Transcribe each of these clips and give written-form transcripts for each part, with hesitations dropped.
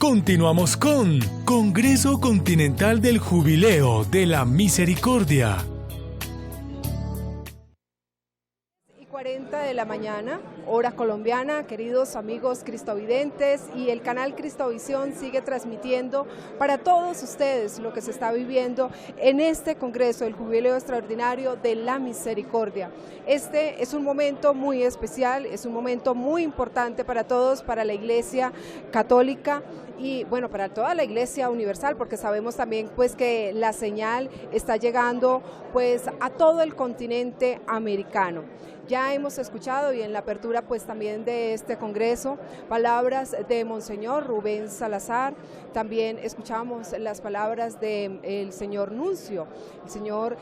Continuamos con Congreso Continental del Jubileo de la Misericordia. 40 de la mañana, hora colombiana, queridos amigos cristovidentes, y el canal Cristovisión sigue transmitiendo para todos ustedes lo que se está viviendo en este Congreso, el Jubileo Extraordinario de la Misericordia. Este es un momento muy especial, es un momento muy importante para todos, para la Iglesia Católica y bueno, para toda la Iglesia Universal, porque sabemos también pues que la señal está llegando pues a todo el continente americano. Ya hemos escuchado y en la apertura pues también de este congreso palabras de Monseñor Rubén Salazar, también escuchamos las palabras del señor Nuncio, el señor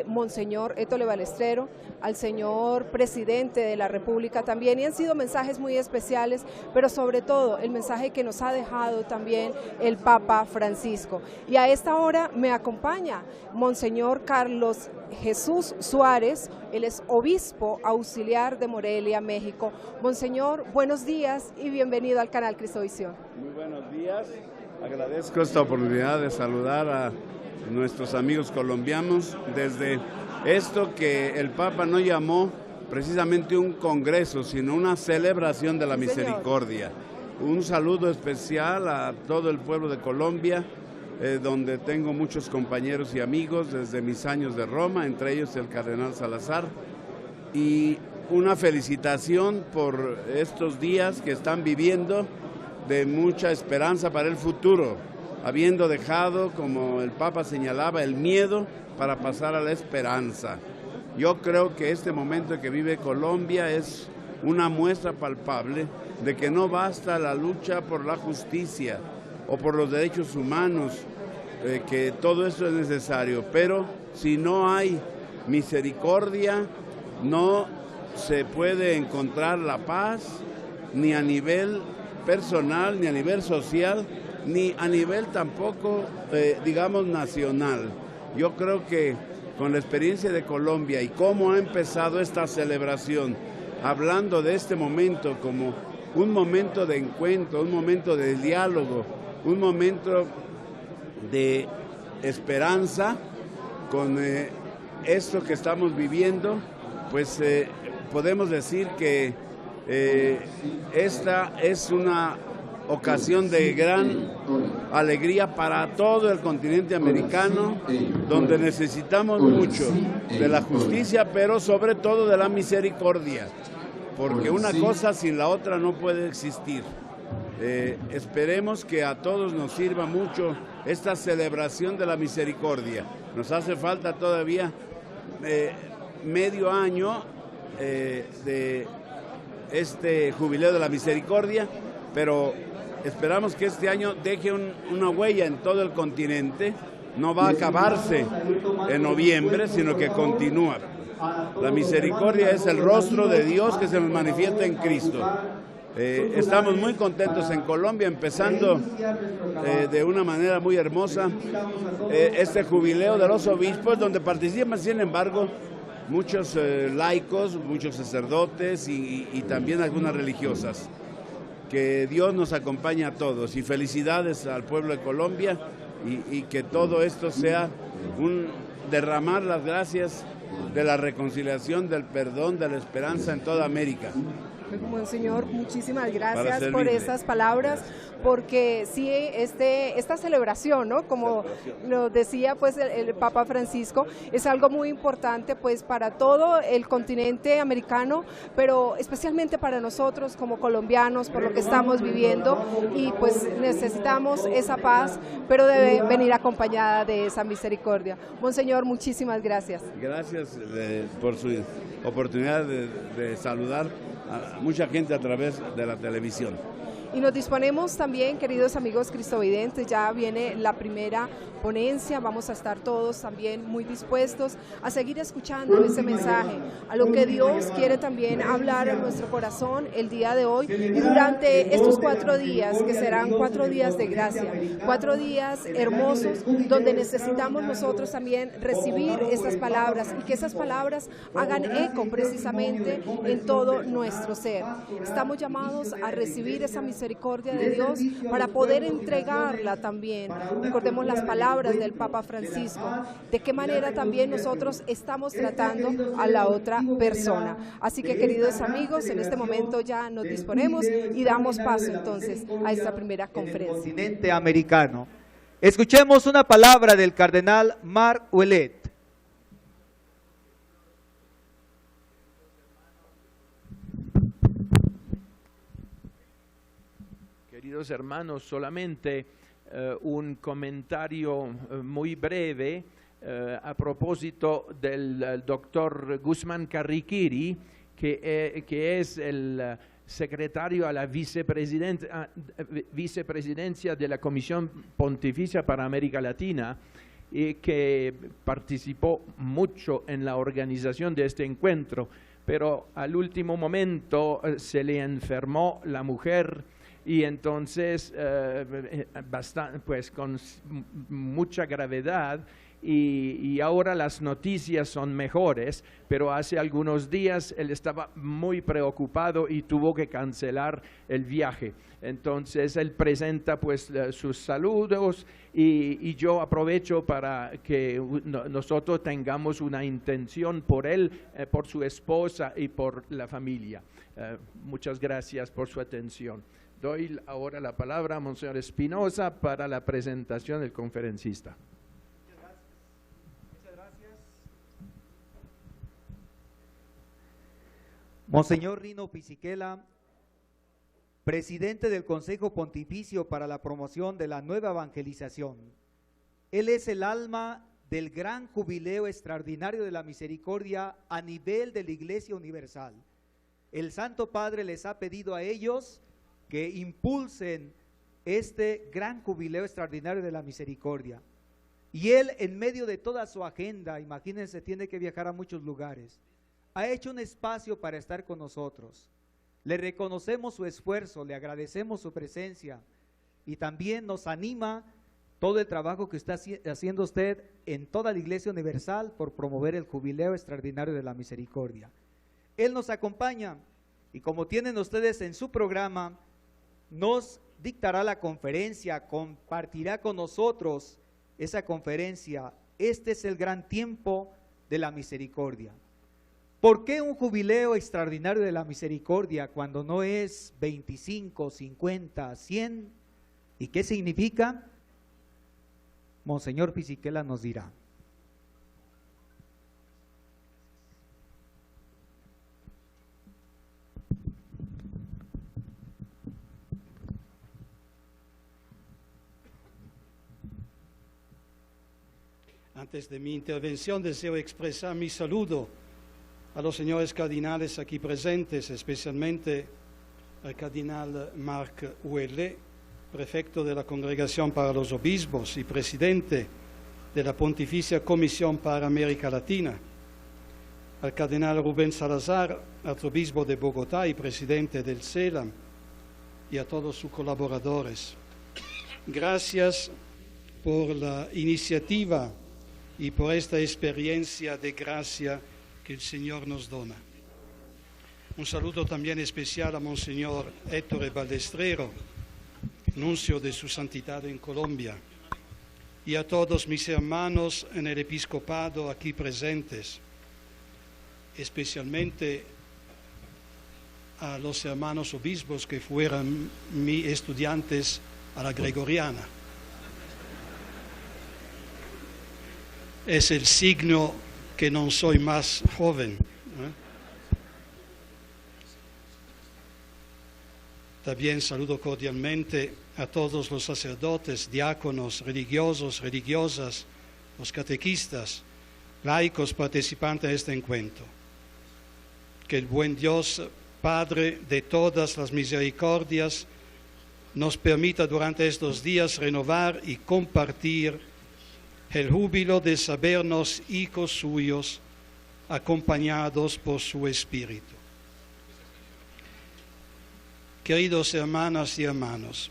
Monseñor Étole Balestrero, al señor Presidente de la República también, y han sido mensajes muy especiales, pero sobre todo el mensaje que nos ha dejado también el Papa Francisco. Y a esta hora me acompaña Monseñor Carlos Jesús Suárez, él es obispo auxiliar de Morelia, México. Monseñor, buenos días y bienvenido al canal Cristovisión. Muy buenos días, agradezco esta oportunidad de saludar a nuestros amigos colombianos desde esto que el Papa no llamó precisamente un congreso, sino una celebración de la misericordia. Un saludo especial a todo el pueblo de Colombia, donde tengo muchos compañeros y amigos desde mis años de Roma, entre ellos el cardenal Salazar, y una felicitación por estos días que están viviendo de mucha esperanza para el futuro, habiendo dejado, como el Papa señalaba, el miedo para pasar a la esperanza. Yo creo que este momento que vive Colombia es una muestra palpable de que no basta la lucha por la justicia o por los derechos humanos, que todo eso es necesario, pero si no hay misericordia, no se puede encontrar la paz, ni a nivel personal, ni a nivel social, ni a nivel tampoco, digamos, nacional. Yo creo que con la experiencia de Colombia y cómo ha empezado esta celebración, hablando de este momento como un momento de encuentro, un momento de diálogo, un momento de esperanza con esto que estamos viviendo, pues podemos decir que esta es una ocasión de gran alegría para todo el continente americano, donde necesitamos mucho de la justicia, pero sobre todo de la misericordia, porque una cosa sin la otra no puede existir. Esperemos que a todos nos sirva mucho esta celebración de la misericordia. Nos hace falta todavía medio año de este jubileo de la misericordia, pero esperamos que este año deje una huella en todo el continente. No va a acabarse en noviembre, sino que continúa. La misericordia es el rostro de Dios que se nos manifiesta en Cristo. Estamos muy contentos en Colombia, empezando de una manera muy hermosa este jubileo de los obispos, donde participan, sin embargo, muchos laicos, muchos sacerdotes y también algunas religiosas. Que Dios nos acompañe a todos y felicidades al pueblo de Colombia y que todo esto sea un derramar las gracias de la reconciliación, del perdón, de la esperanza en toda América. Monseñor, muchísimas gracias por esas palabras, porque sí, esta celebración, ¿no? Como lo decía pues el Papa Francisco, es algo muy importante pues para todo el continente americano, pero especialmente para nosotros como colombianos, por lo que estamos viviendo, y pues necesitamos esa paz, pero debe venir acompañada de esa misericordia. Monseñor, muchísimas gracias. Gracias por su oportunidad de saludar a mucha gente a través de la televisión. Y nos disponemos también, queridos amigos cristovidentes, ya viene la primera ponencia, vamos a estar todos también muy dispuestos a seguir escuchando ese mensaje, a lo que Dios quiere también hablar en nuestro corazón el día de hoy y durante estos 4 días, que serán 4 días de gracia, 4 días hermosos, donde necesitamos nosotros también recibir estas palabras y que esas palabras hagan eco precisamente en todo nuestro ser. Estamos llamados a recibir esa misericordia misericordia de Dios para poder entregarla también. Recordemos las palabras del Papa Francisco, de qué manera también nosotros estamos tratando a la otra persona. Así que, queridos amigos, en este momento ya nos disponemos y damos paso entonces a esta primera conferencia. Continente americano. Escuchemos una palabra del cardenal Marc Ouellet. Queridos hermanos, solamente un comentario muy breve a propósito del doctor Guzmán Carriquiri, que es el secretario a la vicepresidencia de la Comisión Pontificia para América Latina, y que participó mucho en la organización de este encuentro, pero al último momento se le enfermó la mujer y entonces pues con mucha gravedad, y ahora las noticias son mejores, pero hace algunos días él estaba muy preocupado y tuvo que cancelar el viaje. Entonces él presenta pues sus saludos, y yo aprovecho para que nosotros tengamos una intención por él, por su esposa y por la familia. Muchas gracias por su atención. Doy ahora la palabra a Monseñor Espinosa para la presentación del conferencista. Monseñor Rino Fisichella, presidente del Consejo Pontificio para la Promoción de la Nueva Evangelización. Él es el alma del gran jubileo extraordinario de la misericordia a nivel de la Iglesia Universal. El Santo Padre les ha pedido a ellos que impulsen este gran jubileo extraordinario de la misericordia. Y él, en medio de toda su agenda, imagínense, tiene que viajar a muchos lugares, ha hecho un espacio para estar con nosotros. Le reconocemos su esfuerzo, le agradecemos su presencia, y también nos anima todo el trabajo que está haciendo usted en toda la Iglesia Universal por promover el jubileo extraordinario de la misericordia. Él nos acompaña, y como tienen ustedes en su programa, nos dictará la conferencia, compartirá con nosotros esa conferencia. Este es el gran tiempo de la misericordia. ¿Por qué un jubileo extraordinario de la misericordia cuando no es 25, 50, 100? ¿Y qué significa? Monseñor Fisichella nos dirá. Antes de mi intervención deseo expresar mi saludo a los señores cardinales aquí presentes, especialmente al cardenal Marc Ouellet, prefecto de la Congregación para los Obispos y presidente de la Pontificia Comisión para América Latina, al cardenal Rubén Salazar, arzobispo de Bogotá y presidente del CELAM, y a todos sus colaboradores. Gracias por la iniciativa y por esta experiencia de gracia que el Señor nos dona. Un saludo también especial a Monseñor Ettore Ballestrero, nuncio de su santidad en Colombia, y a todos mis hermanos en el episcopado aquí presentes, especialmente a los hermanos obispos que fueron mis estudiantes a la Gregoriana. Es el signo que no soy más joven. También saludo cordialmente a todos los sacerdotes, diáconos, religiosos, religiosas, los catequistas, laicos participantes de este encuentro. Que el buen Dios, Padre de todas las misericordias, nos permita durante estos días renovar y compartir el júbilo de sabernos hijos suyos, acompañados por su Espíritu. Queridos hermanas y hermanos,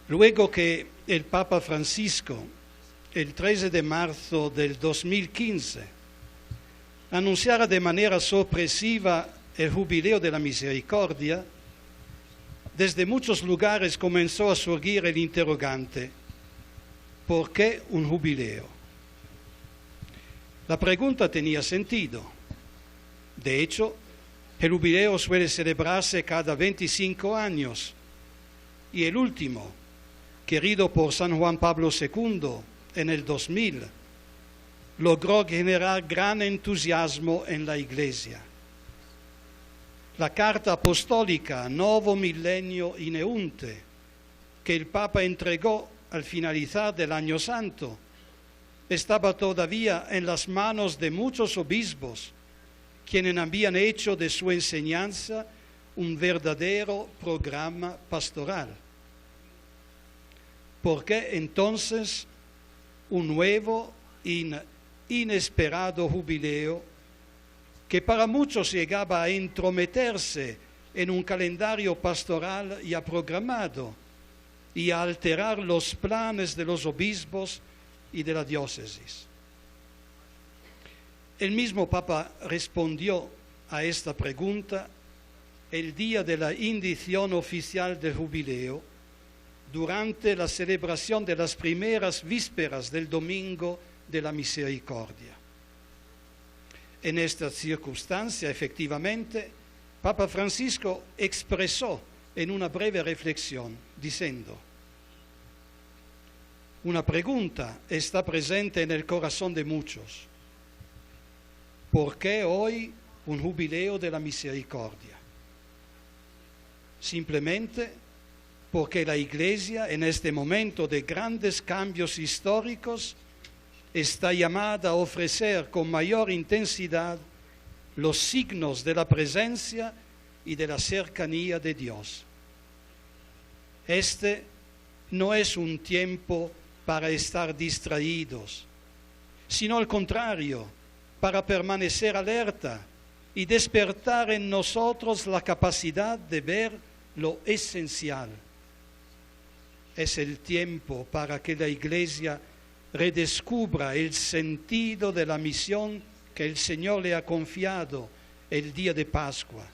luego que el Papa Francisco, el 13 de marzo del 2015, anunciara de manera sorpresiva el jubileo de la misericordia, desde muchos lugares comenzó a surgir el interrogante: ¿por qué un jubileo? La pregunta tenía sentido. De hecho, el jubileo suele celebrarse cada 25 años y el último, querido por San Juan Pablo II en el 2000, logró generar gran entusiasmo en la Iglesia. La carta apostólica Novo Millennio Ineunte, que el Papa entregó al finalizar del Año Santo, estaba todavía en las manos de muchos obispos, quienes habían hecho de su enseñanza un verdadero programa pastoral. ¿Por qué entonces un nuevo inesperado jubileo que para muchos llegaba a entrometerse en un calendario pastoral ya programado y a alterar los planes de los obispos y de la diócesis? El mismo Papa respondió a esta pregunta el día de la indicación oficial del jubileo, durante la celebración de las primeras vísperas del Domingo de la Misericordia. En esta circunstancia, efectivamente, Papa Francisco expresó en una breve reflexión diciendo: una pregunta está presente en el corazón de muchos. ¿Por qué hoy un jubileo de la misericordia? Simplemente porque la Iglesia, en este momento de grandes cambios históricos, está llamada a ofrecer con mayor intensidad los signos de la presencia y de la cercanía de Dios. Este no es un tiempo para estar distraídos, sino al contrario, para permanecer alerta y despertar en nosotros la capacidad de ver lo esencial. Es el tiempo para que la Iglesia redescubra el sentido de la misión que el Señor le ha confiado el día de Pascua: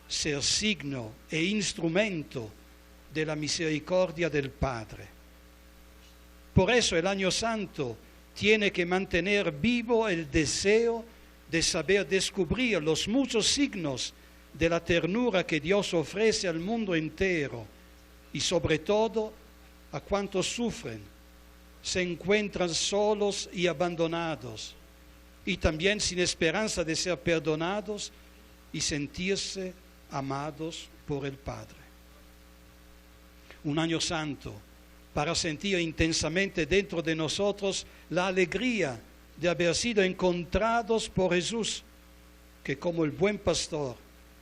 ser signo e instrumento de la misericordia del Padre. Por eso el Año Santo tiene que mantener vivo el deseo de saber descubrir los muchos signos de la ternura que Dios ofrece al mundo entero y sobre todo a cuantos sufren, se encuentran solos y abandonados y también sin esperanza de ser perdonados y sentirse amados por el Padre. Un Año Santo para sentir intensamente dentro de nosotros la alegría de haber sido encontrados por Jesús, que como el buen pastor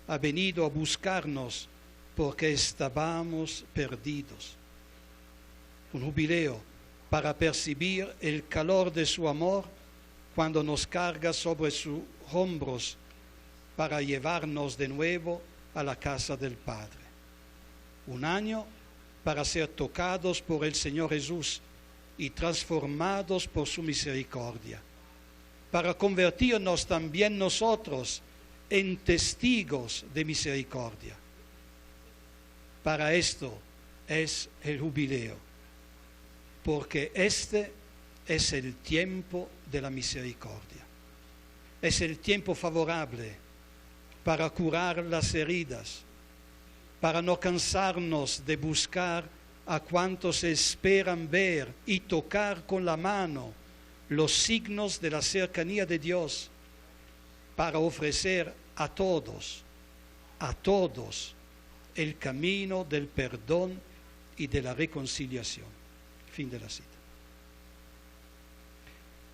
ha venido a buscarnos porque estábamos perdidos. Un jubileo para percibir el calor de su amor cuando nos carga sobre sus hombros para llevarnos de nuevo a la casa del Padre. Un año para ser tocados por el Señor Jesús y transformados por su misericordia, para convertirnos también nosotros en testigos de misericordia. Para esto es el jubileo, porque este es el tiempo de la misericordia. Es el tiempo favorable para curar las heridas, para no cansarnos de buscar a cuantos esperan ver y tocar con la mano los signos de la cercanía de Dios, para ofrecer a todos, el camino del perdón y de la reconciliación. Fin de la cita.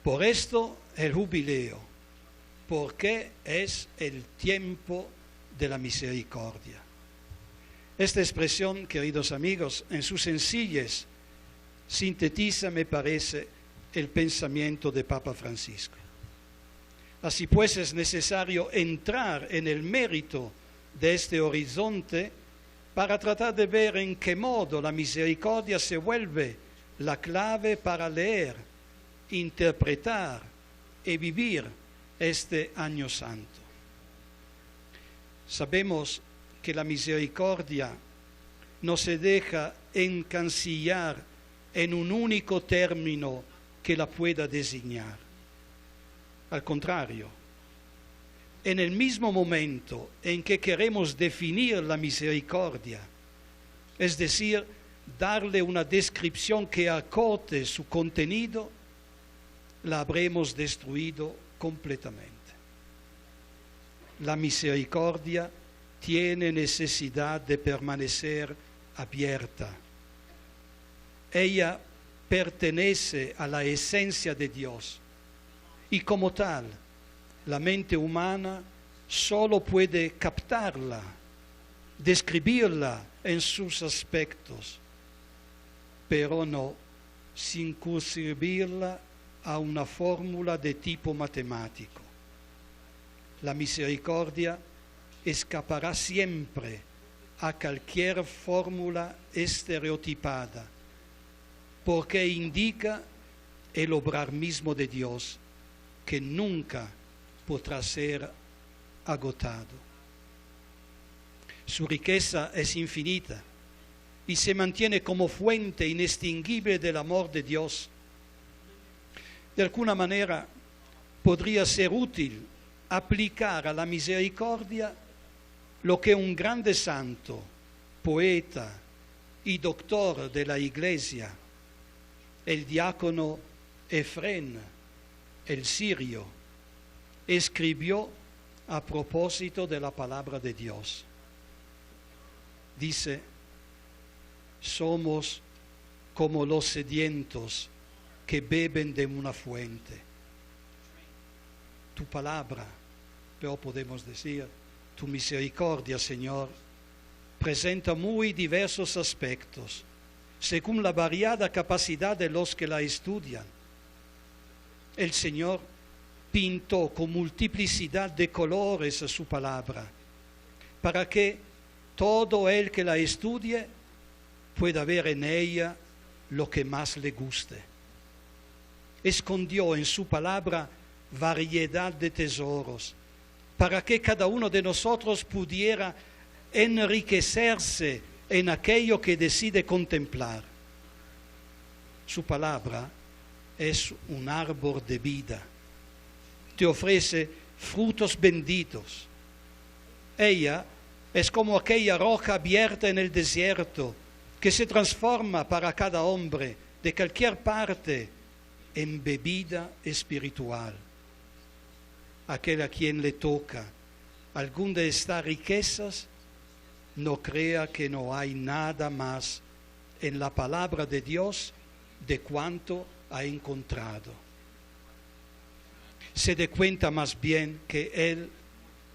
Por esto el jubileo, porque es el tiempo de la misericordia. Esta expresión, queridos amigos, en su sencillez, sintetiza, me parece, el pensamiento de Papa Francisco. Así pues, es necesario entrar en el mérito de este horizonte para tratar de ver en qué modo la misericordia se vuelve la clave para leer, interpretar y vivir este Año Santo. Sabemos que la misericordia no se deja encasillar en un único término que la pueda designar. Al contrario, en el mismo momento en que queremos definir la misericordia, es decir, darle una descripción que acote su contenido, la habremos destruido completamente. La misericordia tiene necesidad de permanecer abierta. Ella pertenece a la esencia de Dios y como tal, la mente humana solo puede captarla, describirla en sus aspectos, pero no circunscribirla a una fórmula de tipo matemático. La misericordia escapará siempre a cualquier fórmula estereotipada, porque indica el obrar mismo de Dios, que nunca podrá ser agotado. Su riqueza es infinita y se mantiene como fuente inextinguible del amor de Dios. De alguna manera podría ser útil aplicar a la misericordia lo que un grande santo, poeta y doctor de la Iglesia, el diácono Efrén, el sirio, escribió a propósito de la palabra de Dios. Dice: somos como los sedientos que beben de una fuente. Tu palabra, pero podemos decir, tu misericordia, Señor, presenta muy diversos aspectos, según la variada capacidad de los que la estudian. El Señor pintó con multiplicidad de colores su palabra, para que todo el que la estudie pueda ver en ella lo que más le guste. Escondió en su palabra variedad de tesoros, para que cada uno de nosotros pudiera enriquecerse en aquello que decide contemplar. Su palabra es un árbol de vida, te ofrece frutos benditos. Ella es como aquella roca abierta en el desierto, que se transforma para cada hombre de cualquier parte en bebida espiritual. Aquel a quien le toca alguna de estas riquezas, no crea que no hay nada más en la palabra de Dios de cuanto ha encontrado. Se dé cuenta más bien que él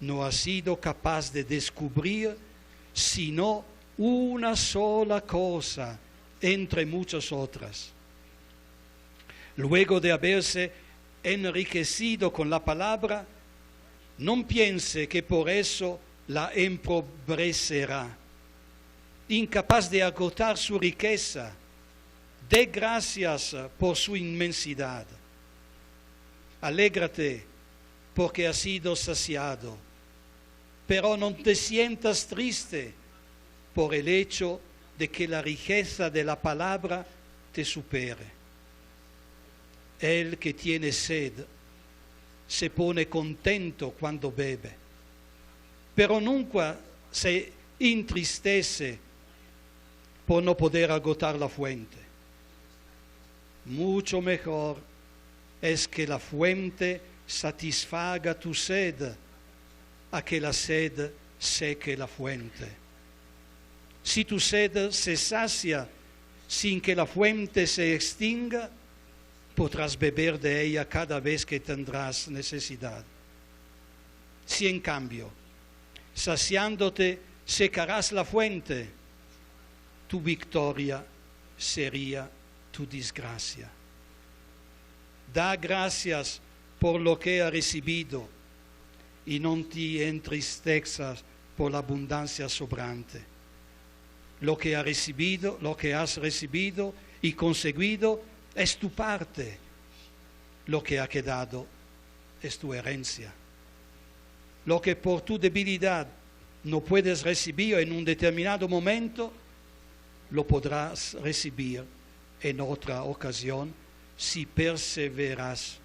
no ha sido capaz de descubrir sino una sola cosa entre muchas otras. Luego de haberse enriquecido con la palabra, no piense que por eso la empobrecerá. Incapaz de agotar su riqueza, dé gracias por su inmensidad. Alégrate porque has sido saciado, pero no te sientas triste por el hecho de que la riqueza de la palabra te supere. El que tiene sed se pone contento cuando bebe, pero nunca se entristece por no poder agotar la fuente. Mucho mejor es que la fuente satisfaga tu sed a que la sed seque la fuente. Si tu sed se sacia sin que la fuente se extinga, podrás beber de ella cada vez que tendrás necesidad. Si en cambio, saciándote, secarás la fuente, tu victoria sería tu desgracia. Da gracias por lo que has recibido y no te entristezcas por la abundancia sobrante. Lo que has recibido y conseguido es tu parte. Lo que ha quedado es tu herencia. Lo que por tu debilidad no puedes recibir en un determinado momento, lo podrás recibir en otra ocasión si perseveras.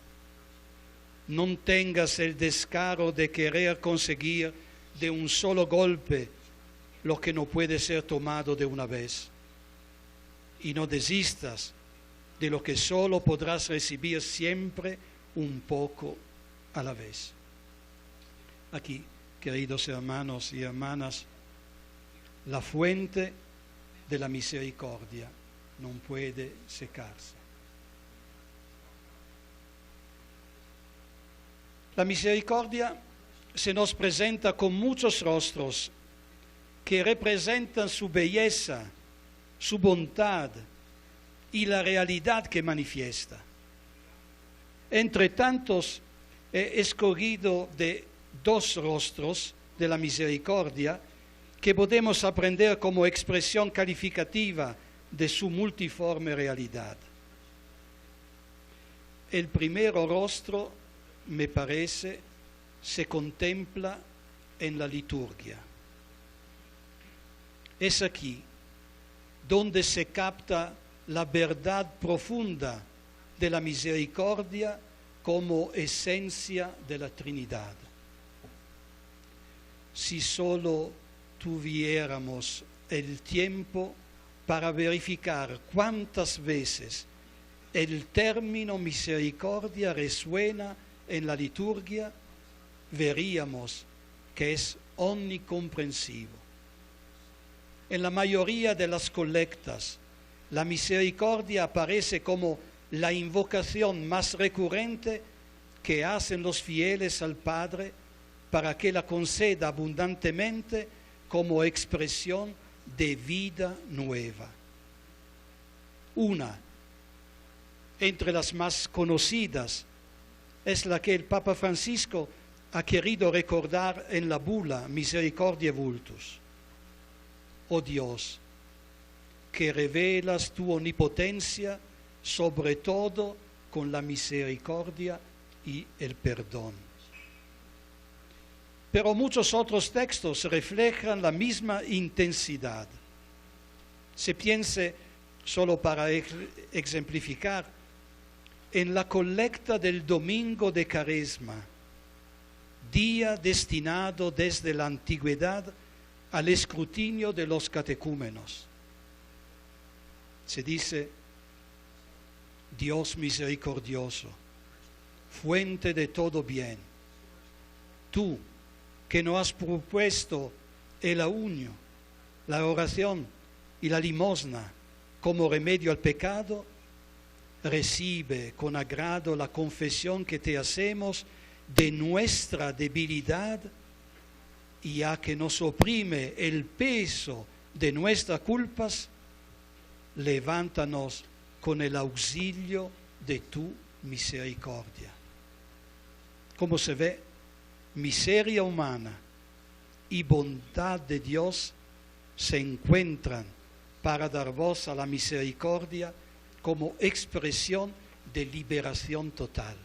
No tengas el descaro de querer conseguir de un solo golpe lo que no puede ser tomado de una vez. Y no desistas de lo que solo podrás recibir siempre un poco a la vez. Aquí, queridos hermanos y hermanas, la fuente de la misericordia no puede secarse. La misericordia se nos presenta con muchos rostros que representan su belleza, su bondad y la realidad que manifiesta. Entre tantos, he escogido de dos rostros de la misericordia que podemos aprender como expresión calificativa de su multiforme realidad. El primer rostro, me parece, se contempla en la liturgia. Es aquí donde se capta la verdad profunda de la misericordia como esencia de la Trinidad. Si solo tuviéramos el tiempo para verificar cuántas veces el término misericordia resuena en la liturgia, veríamos que es omnicomprensivo. En la mayoría de las colectas, la misericordia aparece como la invocación más recurrente que hacen los fieles al Padre para que la conceda abundantemente como expresión de vida nueva. Una entre las más conocidas es la que el Papa Francisco ha querido recordar en la bula Misericordiae Vultus. Oh Dios, que revelas tu omnipotencia, sobre todo con la misericordia y el perdón. Pero muchos otros textos reflejan la misma intensidad. Se piense, solo para ejemplificar, en la colecta del Domingo de Cuaresma, día destinado desde la antigüedad al escrutinio de los catecúmenos. Se dice: Dios misericordioso, fuente de todo bien, tú que no has propuesto el aúño, la oración y la limosna como remedio al pecado, recibe con agrado la confesión que te hacemos de nuestra debilidad, y ya que nos oprime el peso de nuestras culpas, levántanos con el auxilio de tu misericordia. Como se ve, miseria humana y bondad de Dios se encuentran para dar voz a la misericordia como expresión de liberación total.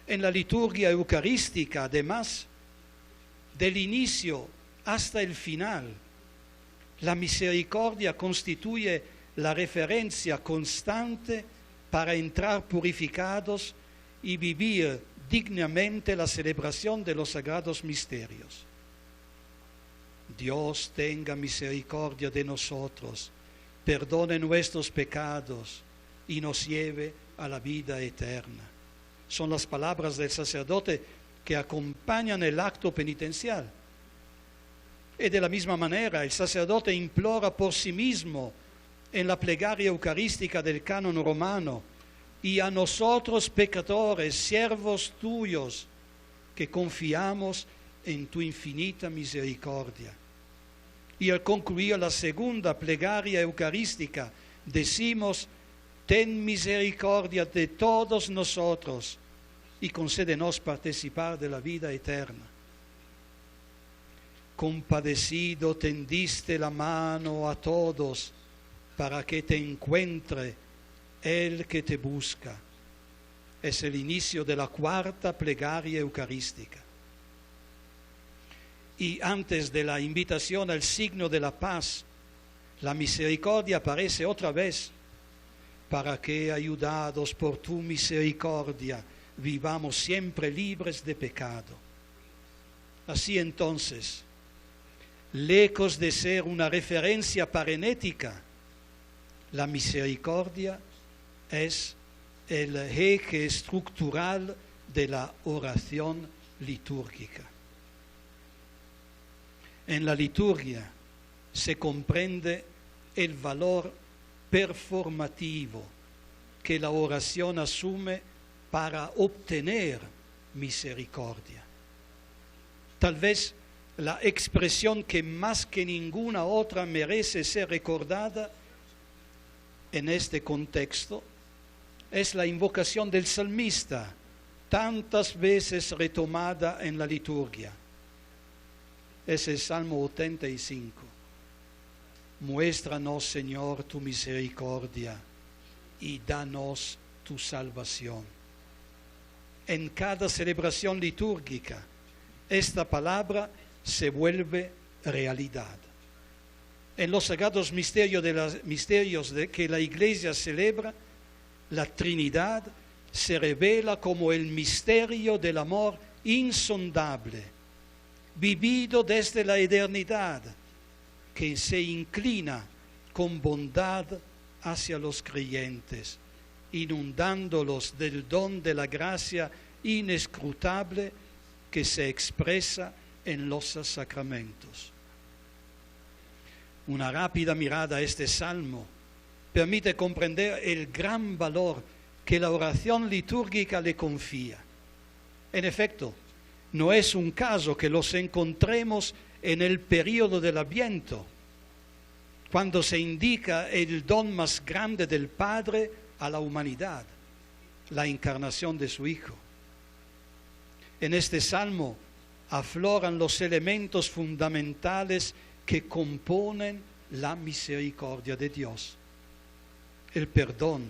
En la liturgia eucarística, además, del inicio hasta el final, la misericordia constituye la referencia constante para entrar purificados y vivir dignamente la celebración de los sagrados misterios. Dios tenga misericordia de nosotros, perdone nuestros pecados y nos lleve a la vida eterna. Son las palabras del sacerdote que acompañan el acto penitencial. Y de la misma manera, el sacerdote implora por sí mismo en la plegaria eucarística del canon romano: y a nosotros pecadores, siervos tuyos, que confiamos en tu infinita misericordia. Y al concluir la segunda plegaria eucarística, decimos: ten misericordia de todos nosotros y concédenos participar de la vida eterna. Compadecido tendiste la mano a todos para que te encuentre el que te busca. Es el inicio de la cuarta plegaria eucarística. Y antes de la invitación al signo de la paz, La misericordia aparece otra vez para que, ayudados por tu misericordia, vivamos siempre libres de pecado. Así entonces, lejos de ser una referencia parenética, la misericordia es el eje estructural de la oración litúrgica. En la liturgia se comprende el valor performativo que la oración asume para obtener misericordia. Tal vez la expresión que más que ninguna otra merece ser recordada en este contexto es la invocación del salmista, tantas veces retomada en la liturgia. Es el Salmo 85. Muéstranos, Señor, tu misericordia y danos tu salvación. En cada celebración litúrgica, esta palabra se vuelve realidad. En los sagrados misterios que la Iglesia celebra, la Trinidad se revela como el misterio del amor insondable, vivido desde la eternidad, que se inclina con bondad hacia los creyentes, inundándolos del don de la gracia inescrutable que se expresa en los sacramentos. Una rápida mirada a este salmo permite comprender el gran valor que la oración litúrgica le confía. En efecto, no es un caso que los encontremos en el período del Adviento, cuando se indica el don más grande del Padre a la humanidad, la encarnación de su Hijo. En este salmo afloran los elementos fundamentales que componen la misericordia de Dios: el perdón,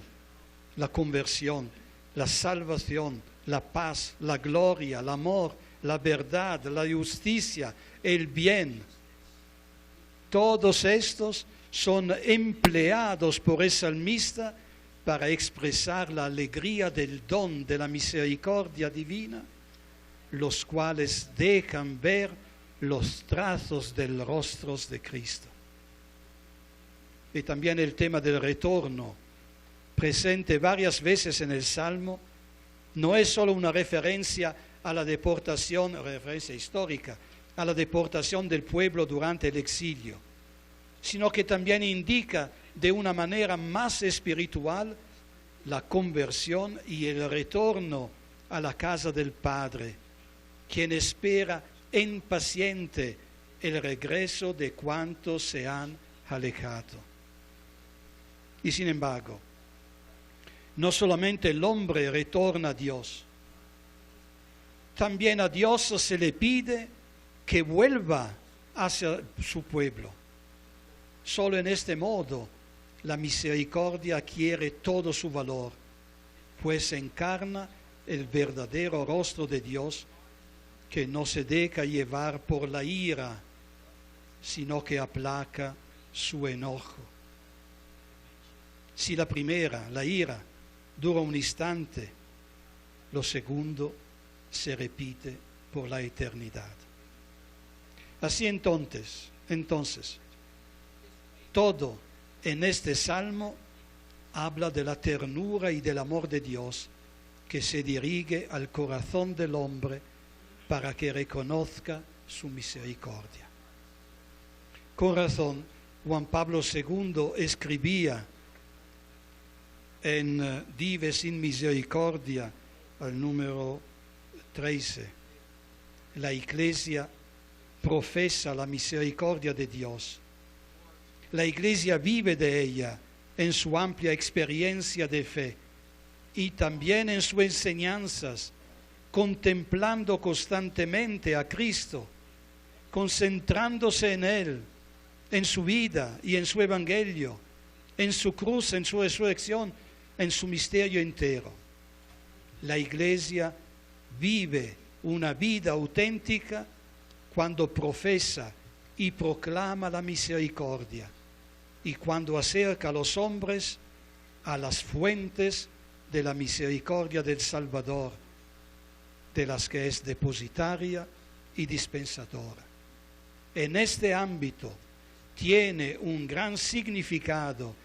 la conversión, la salvación, la paz, la gloria, el amor, la verdad, la justicia, el bien. Todos estos son empleados por el salmista para expresar la alegría del don de la misericordia divina, los cuales dejan ver los trazos del rostro de Cristo. Y también el tema del retorno, presente varias veces en el Salmo, no es solo una referencia a la deportación, referencia histórica, a la deportación del pueblo durante el exilio, sino que también indica de una manera más espiritual la conversión y el retorno a la casa del Padre, quien espera impaciente el regreso de cuantos se han alejado. Y sin embargo, no solamente el hombre retorna a Dios, también a Dios se le pide que vuelva hacia su pueblo. Solo en este modo la misericordia adquiere todo su valor, pues encarna el verdadero rostro de Dios, que no se deja llevar por la ira, sino que aplaca su enojo. Si la primera, la ira, dura un instante, lo segundo se repite por la eternidad. Así entonces, todo en este salmo habla de la ternura y del amor de Dios que se dirige al corazón del hombre para que reconozca su misericordia. Con razón, Juan Pablo II escribía en Dives in Misericordia, al número 13, la Iglesia profesa la misericordia de Dios. La Iglesia vive de ella en su amplia experiencia de fe y también en sus enseñanzas, contemplando constantemente a Cristo, concentrándose en Él, en su vida y en su Evangelio, en su cruz, en su resurrección, en su misterio entero. La Iglesia vive una vida auténtica cuando profesa y proclama la misericordia, y cuando acerca a los hombres a las fuentes de la misericordia del Salvador, de las que es depositaria y dispensadora. En este ámbito tiene un gran significado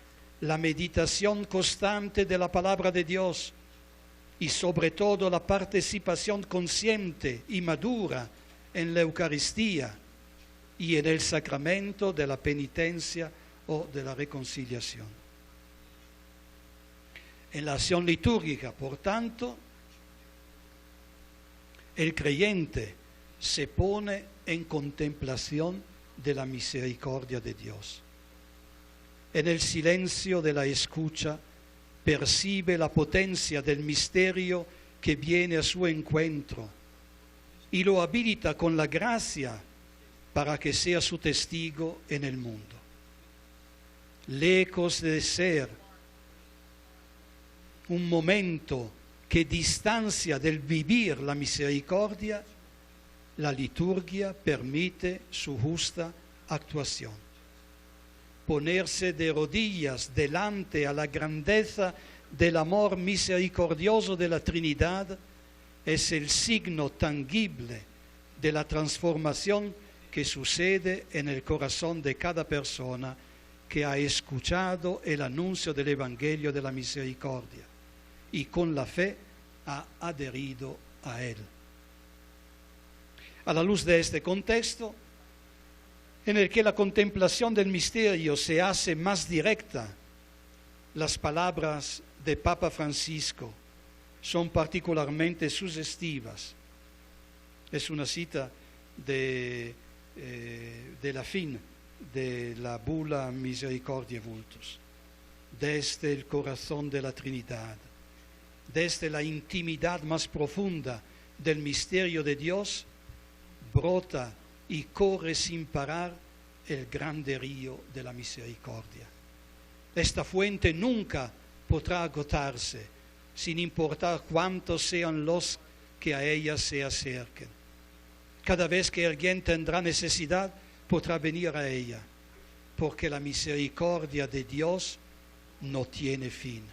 la meditación constante de la palabra de Dios y sobre todo la participación consciente y madura en la Eucaristía y en el sacramento de la penitencia o de la reconciliación. En la acción litúrgica, por tanto, el creyente se pone en contemplación de la misericordia de Dios. En el silencio de la escucha percibe la potencia del misterio que viene a su encuentro y lo habilita con la gracia para que sea su testigo en el mundo. Lejos de ser un momento que distancia del vivir la misericordia, la liturgia permite su justa actuación. Ponerse de rodillas delante a la grandeza del amor misericordioso de la Trinidad es el signo tangible de la transformación que sucede en el corazón de cada persona que ha escuchado el anuncio del Evangelio de la misericordia y con la fe ha adherido a él. A la luz de este contexto, en el que la contemplación del misterio se hace más directa, las palabras de Papa Francisco son particularmente sugestivas. Es una cita de la fin de la bula Misericordiae Vultus. Desde el corazón de la Trinidad, desde la intimidad más profunda del misterio de Dios, brota y corre sin parar el grande río de la misericordia. Esta fuente nunca podrá agotarse, sin importar cuántos sean los que a ella se acerquen. Cada vez que alguien tendrá necesidad, podrá venir a ella, porque la misericordia de Dios no tiene fin.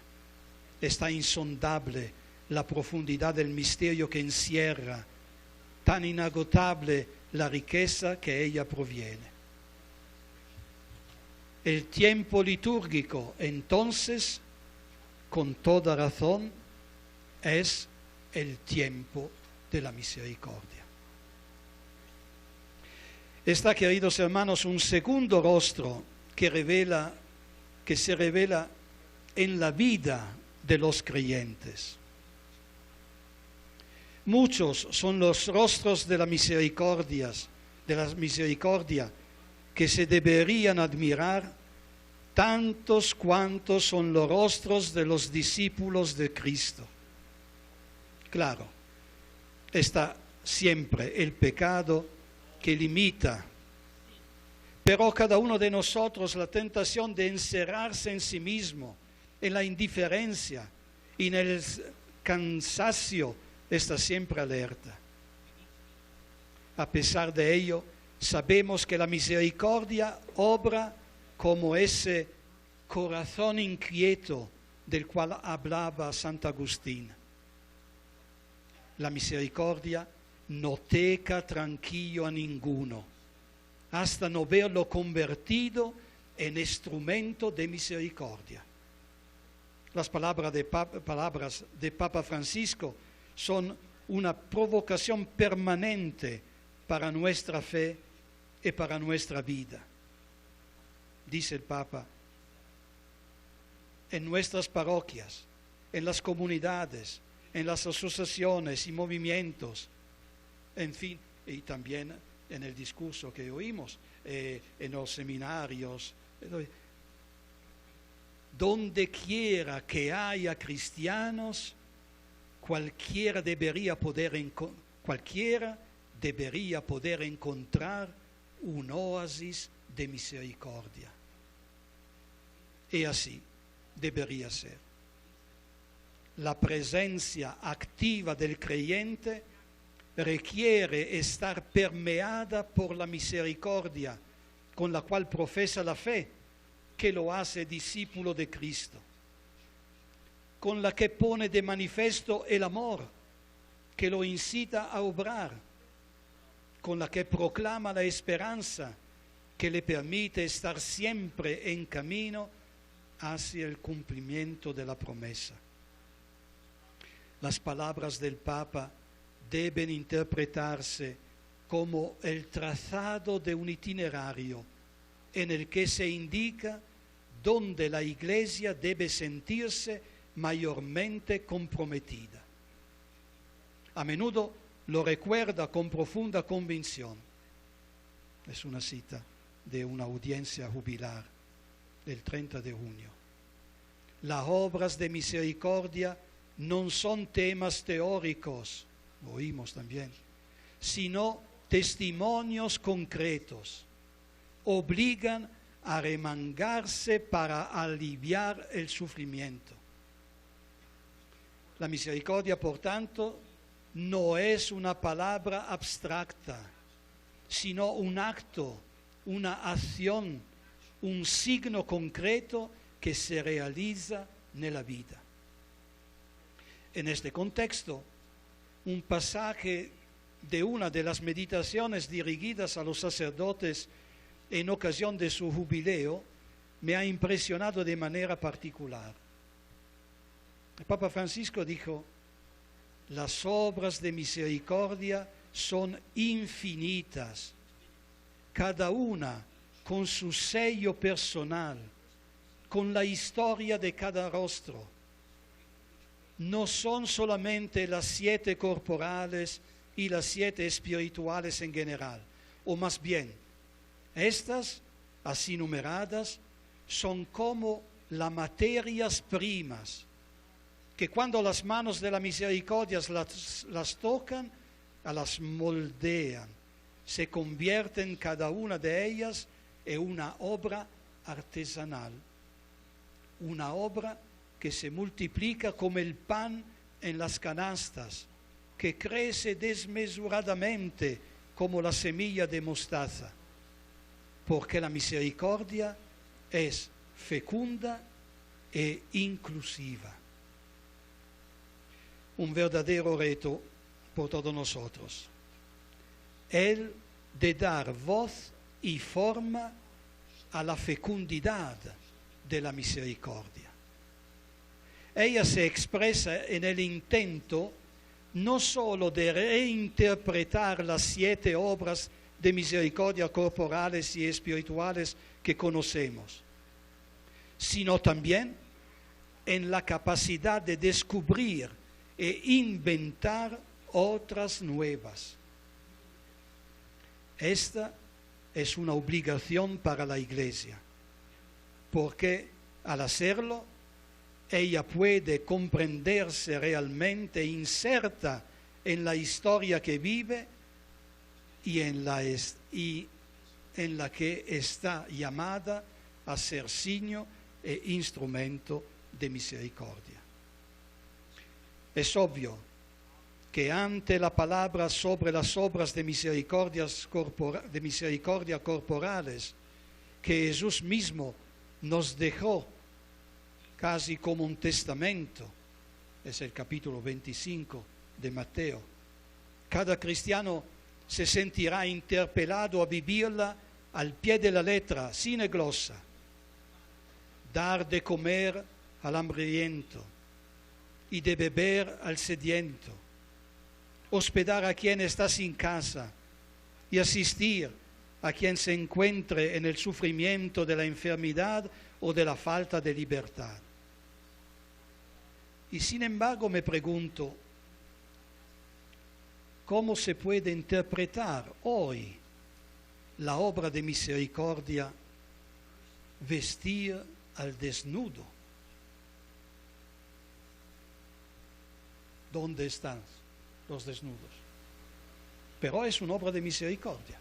Está insondable la profundidad del misterio que encierra, tan inagotable la riqueza que ella proviene. El tiempo litúrgico, entonces, con toda razón, es el tiempo de la misericordia. Está, queridos hermanos, un segundo rostro que se revela en la vida de los creyentes. Muchos son los rostros de la misericordia que se deberían admirar, tantos cuantos son los rostros de los discípulos de Cristo. Claro, está siempre el pecado que limita, pero cada uno de nosotros la tentación de encerrarse en sí mismo, en la indiferencia y en el cansancio está siempre alerta. A pesar de ello, sabemos que la misericordia obra como ese corazón inquieto del cual hablaba Santo Agustín. La misericordia no deja tranquilo a ninguno, hasta no verlo convertido en instrumento de misericordia. Las palabras de Papa Francisco son una provocación permanente para nuestra fe y para nuestra vida. Dice el Papa, en nuestras parroquias, en las comunidades, en las asociaciones y movimientos, en fin, y también en el discurso que oímos, en los seminarios, donde quiera que haya cristianos, cualquiera debería poder encontrar un oasis de misericordia. Y así debería ser. La presencia activa del creyente requiere estar permeada por la misericordia con la cual profesa la fe que lo hace discípulo de Cristo, con la que pone de manifiesto el amor que lo incita a obrar, con la que proclama la esperanza que le permite estar siempre en camino hacia el cumplimiento de la promesa. Las palabras del Papa deben interpretarse como el trazado de un itinerario en el que se indica dónde la Iglesia debe sentirse mayormente comprometida. A menudo lo recuerda con profunda convicción. Es una cita de una audiencia jubilar del 30 de junio. Las obras de misericordia no son temas teóricos, lo oímos también, sino testimonios concretos. Obligan a remangarse para aliviar el sufrimiento. La misericordia, por tanto, no es una palabra abstracta, sino un acto, una acción, un signo concreto que se realiza nella vida. En este contexto, un pasaje de una de las meditaciones dirigidas a los sacerdotes en ocasión de su jubileo me ha impresionado de manera particular. El Papa Francisco dijo: las obras de misericordia son infinitas, cada una con su sello personal, con la historia de cada rostro. No son solamente las 7 corporales y las 7 espirituales en general, o más bien, estas, así numeradas, son como las materias primas, que cuando las manos de la misericordia las tocan, las moldean, se convierten cada una de ellas en una obra artesanal, una obra que se multiplica como el pan en las canastas, que crece desmesuradamente como la semilla de mostaza, porque la misericordia es fecunda e inclusiva. Un verdadero reto por todos nosotros, el de dar voz y forma a la fecundidad de la misericordia. Ella se expresa en el intento no solo de reinterpretar las 7 obras de misericordia corporales y espirituales que conocemos, sino también en la capacidad de descubrir e inventar otras nuevas. Esta es una obligación para la Iglesia, porque al hacerlo, ella puede comprenderse realmente inserta en la historia que vive y en la que está llamada a ser signo e instrumento de misericordia. Es obvio que ante la palabra sobre las obras de misericordia corporales que Jesús mismo nos dejó casi como un testamento, es el capítulo 25 de Mateo, cada cristiano se sentirá interpelado a vivirla al pie de la letra, sin glosa. Dar de comer al hambriento y de beber al sediento, hospedar a quien está sin casa y asistir a quien se encuentre en el sufrimiento de la enfermedad o de la falta de libertad. Y sin embargo me pregunto, ¿cómo se puede interpretar hoy la obra de misericordia vestir al desnudo? ¿Dónde están los desnudos? Pero es una obra de misericordia.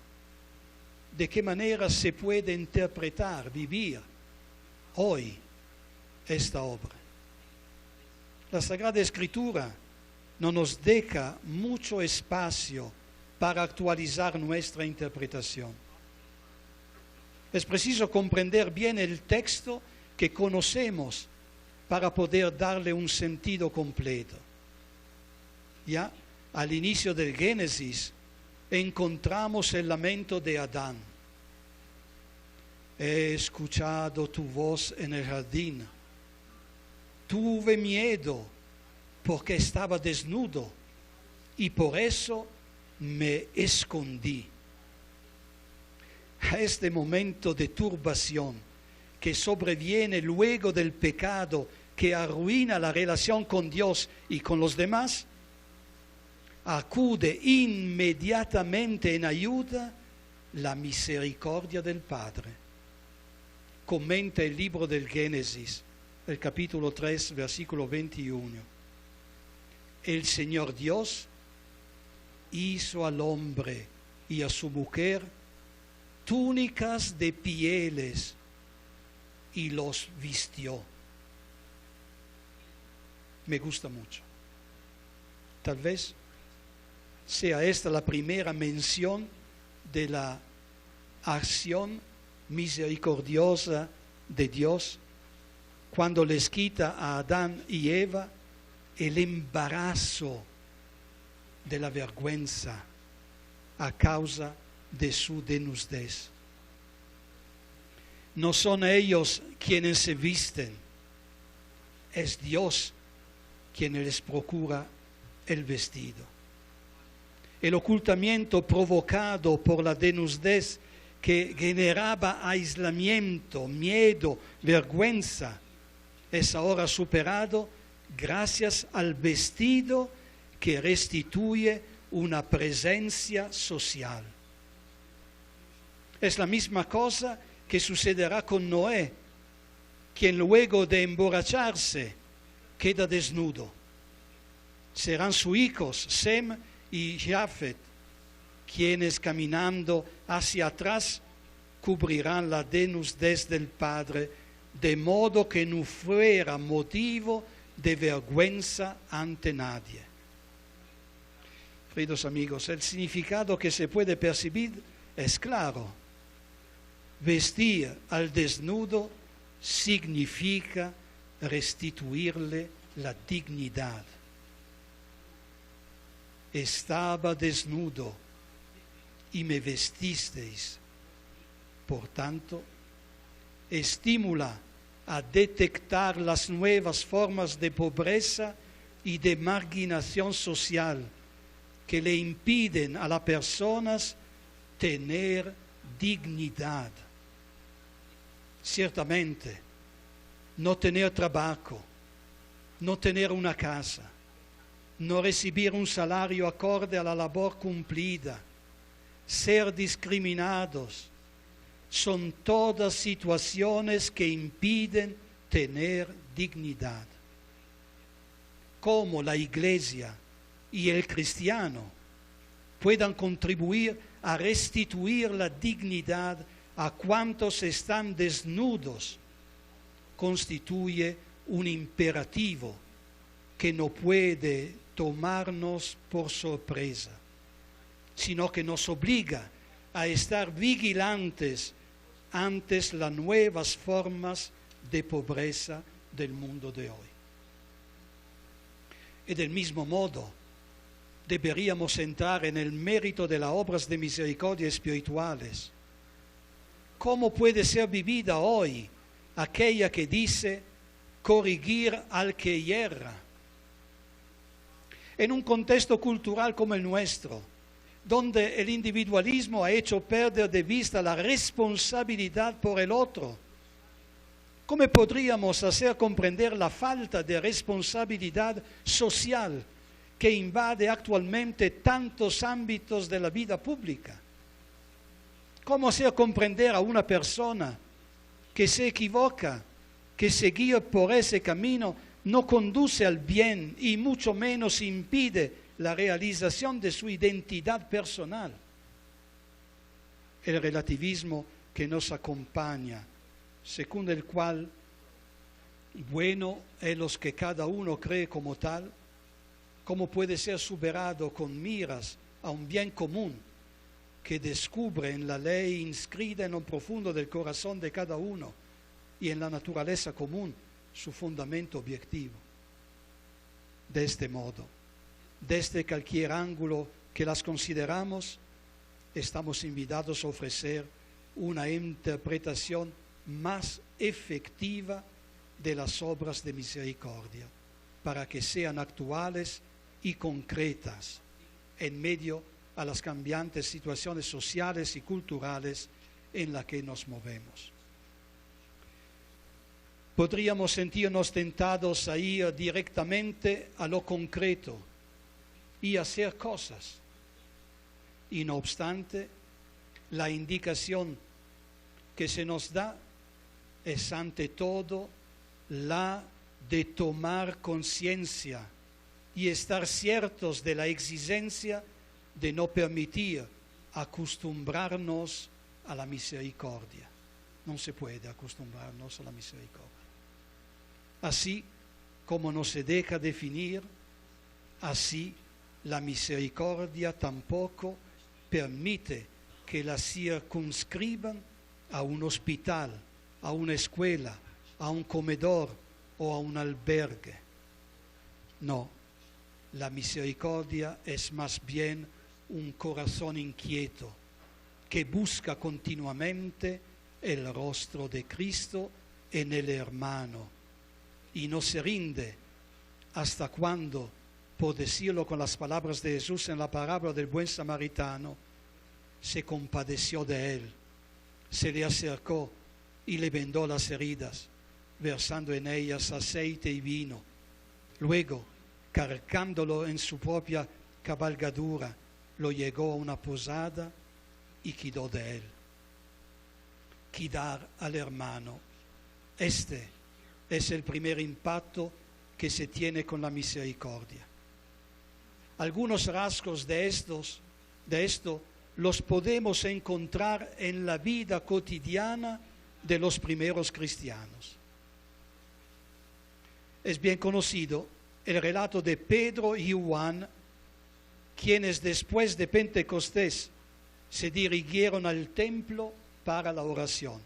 ¿De qué manera se puede interpretar, vivir hoy esta obra? La Sagrada Escritura no nos deja mucho espacio para actualizar nuestra interpretación. Es preciso comprender bien el texto que conocemos para poder darle un sentido completo. Ya al inicio del Génesis encontramos el lamento de Adán. He escuchado tu voz en el jardín. Tuve miedo porque estaba desnudo y por eso me escondí. A este momento de turbación que sobreviene luego del pecado que arruina la relación con Dios y con los demás, acude inmediatamente en ayuda la misericordia del Padre. Comenta el libro del Génesis, el capítulo 3, versículo 21. El Señor Dios hizo al hombre y a su mujer túnicas de pieles y los vistió. Me gusta mucho. Tal vez sea esta la primera mención de la acción misericordiosa de Dios cuando les quita a Adán y Eva el embarazo de la vergüenza a causa de su desnudez. No son ellos quienes se visten, es Dios quien les procura el vestido. El ocultamiento provocado por la desnudez que generaba aislamiento, miedo, vergüenza, es ahora superado gracias al vestido que restituye una presencia social. Es la misma cosa que sucederá con Noé, quien luego de emborracharse queda desnudo. Serán sus hijos, Sem y Jafet, quienes caminando hacia atrás cubrirán la desnudez del Padre, de modo que no fuera motivo de vergüenza ante nadie. Queridos amigos, el significado que se puede percibir es claro. Vestir al desnudo significa restituirle la dignidad. Estaba desnudo y me vestisteis. Por tanto, estimula a detectar las nuevas formas de pobreza y de marginación social que le impiden a las personas tener dignidad. Ciertamente, no tener trabajo, no tener una casa, no recibir un salario acorde a la labor cumplida, ser discriminados, son todas situaciones que impiden tener dignidad. Cómo la Iglesia y el cristiano puedan contribuir a restituir la dignidad a cuantos están desnudos, constituye un imperativo que no puede tomarnos por sorpresa, sino que nos obliga a estar vigilantes ante las nuevas formas de pobreza del mundo de hoy. Y del mismo modo, deberíamos entrar en el mérito de las obras de misericordia espirituales. ¿Cómo puede ser vivida hoy aquella que dice corregir al que yerra? En un contexto cultural como el nuestro, donde el individualismo ha hecho perder de vista la responsabilidad por el otro, ¿cómo podríamos hacer comprender la falta de responsabilidad social que invade actualmente tantos ámbitos de la vida pública? ¿Cómo hacer comprender a una persona que se equivoca, que seguir por ese camino no conduce al bien y mucho menos impide la realización de su identidad personal? El relativismo que nos acompaña, según el cual bueno es lo que cada uno cree como tal, ¿cómo puede ser superado con miras a un bien común que descubre en la ley inscrita en lo profundo del corazón de cada uno y en la naturaleza común su fundamento objetivo. De este modo, desde cualquier ángulo que las consideramos, estamos invitados a ofrecer una interpretación más efectiva de las obras de misericordia, para que sean actuales y concretas en medio a las cambiantes situaciones sociales y culturales en las que nos movemos. Podríamos sentirnos tentados a ir directamente a lo concreto y hacer cosas. Y no obstante, la indicación que se nos da es ante todo la de tomar conciencia y estar ciertos de la exigencia de no permitir acostumbrarnos a la misericordia. No se puede acostumbrarnos a la misericordia. Así como no se deja definir, así la misericordia tampoco permite que la circunscriban a un hospital, a una escuela, a un comedor o a un albergue. No, la misericordia es más bien un corazón inquieto que busca continuamente el rostro de Cristo en el hermano y no se rinde hasta cuando, por decirlo con las palabras de Jesús en la parábola del buen samaritano, se compadeció de él, se le acercó y le vendó las heridas, versando en ellas aceite y vino. Luego, cargándolo en su propia cabalgadura, lo llevó a una posada y quitó de él. Quitar al hermano. Este es el primer impacto que se tiene con la misericordia. Algunos rasgos de esto los podemos encontrar en la vida cotidiana de los primeros cristianos. Es bien conocido el relato de Pedro y Juan, quienes después de Pentecostés se dirigieron al templo para la oración.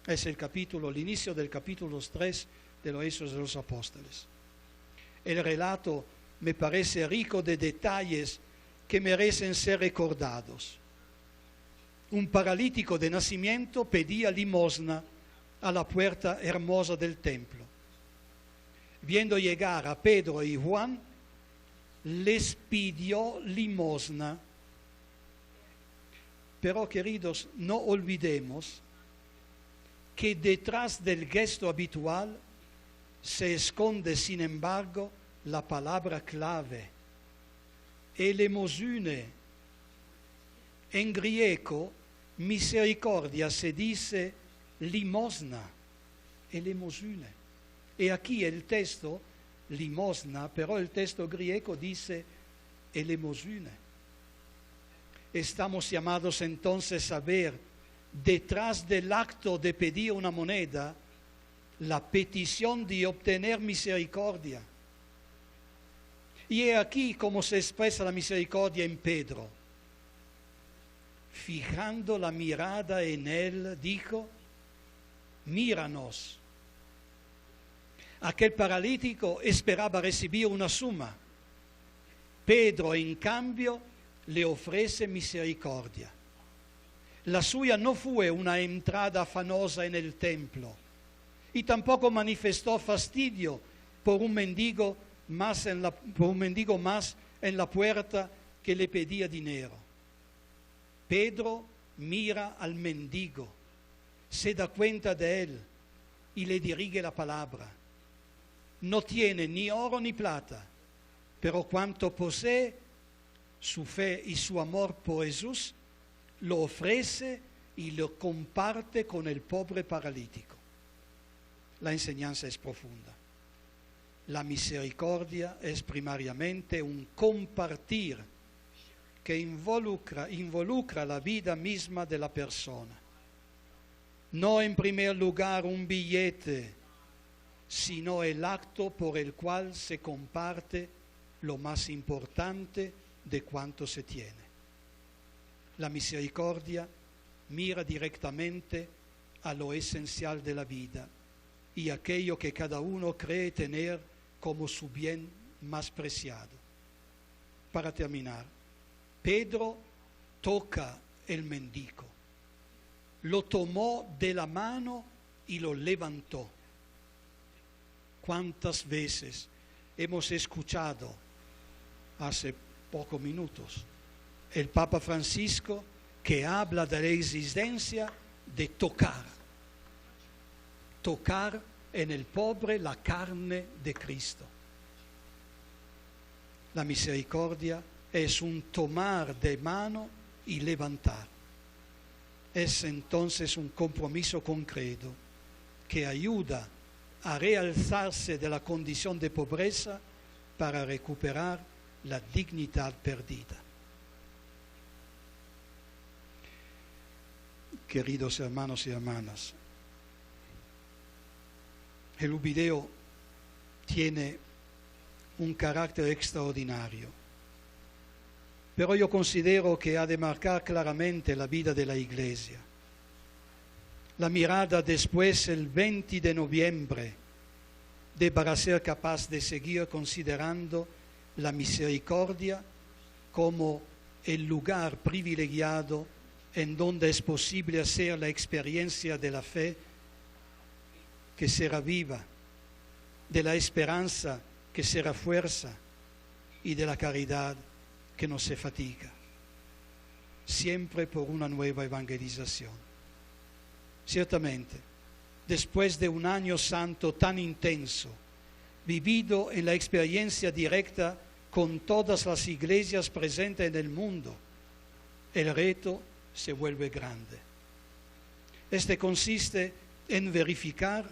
Es el inicio del capítulo 3 de los Hechos de los Apóstoles. El relato me parece rico de detalles que merecen ser recordados. Un paralítico de nacimiento pedía limosna a la puerta hermosa del templo. Viendo llegar a Pedro y Juan, les pidió limosna. Pero, queridos, no olvidemos que detrás del gesto habitual se esconde, sin embargo, la palabra clave, elemosune. En griego, misericordia se dice limosna, elemosune. Y aquí el texto, limosna, pero el texto griego dice elemosune. Estamos llamados entonces a ver detrás del acto de pedir una moneda la petición de obtener misericordia. Y he aquí cómo se expresa la misericordia en Pedro. Fijando la mirada en él, dijo: míranos. Aquel paralítico esperaba recibir una suma. Pedro, en cambio, le ofrece misericordia. La suya no fue una entrada afanosa en el templo y tampoco manifestó fastidio por un mendigo más en la puerta que le pedía dinero. Pedro mira al mendigo, se da cuenta de él y le dirige la palabra. No tiene ni oro ni plata, pero cuanto posee, su fe y su amor por Jesús, lo ofrece y lo comparte con el pobre paralítico. La enseñanza es profunda. La misericordia es primariamente un compartir que involucra la vida misma de la persona. No en primer lugar un billete, sino el acto por el cual se comparte lo más importante de cuanto se tiene. La misericordia mira directamente a lo esencial de la vida y aquello que cada uno cree tener como su bien más preciado. Para terminar, Pedro toca el mendigo, lo tomó de la mano y lo levantó. ¿Cuántas veces hemos escuchado hace pocos minutos el Papa Francisco que habla de la existencia de tocar en el pobre la carne de Cristo? La misericordia es un tomar de mano y levantar. Es entonces un compromiso concreto que ayuda a realzarse de la condición de pobreza para recuperar la dignidad perdida. Queridos hermanos y hermanas, el jubileo tiene un carácter extraordinario, pero yo considero que ha de marcar claramente la vida de la Iglesia. La mirada después, el 20 de noviembre, deberá ser capaz de seguir considerando la misericordia como el lugar privilegiado en donde es posible hacer la experiencia de la fe que será viva, de la esperanza que será fuerza y de la caridad que no se fatiga, siempre por una nueva evangelización. Ciertamente, después de un año santo tan intenso, vivido en la experiencia directa con todas las iglesias presentes en el mundo, el reto se vuelve grande. Este consiste en verificar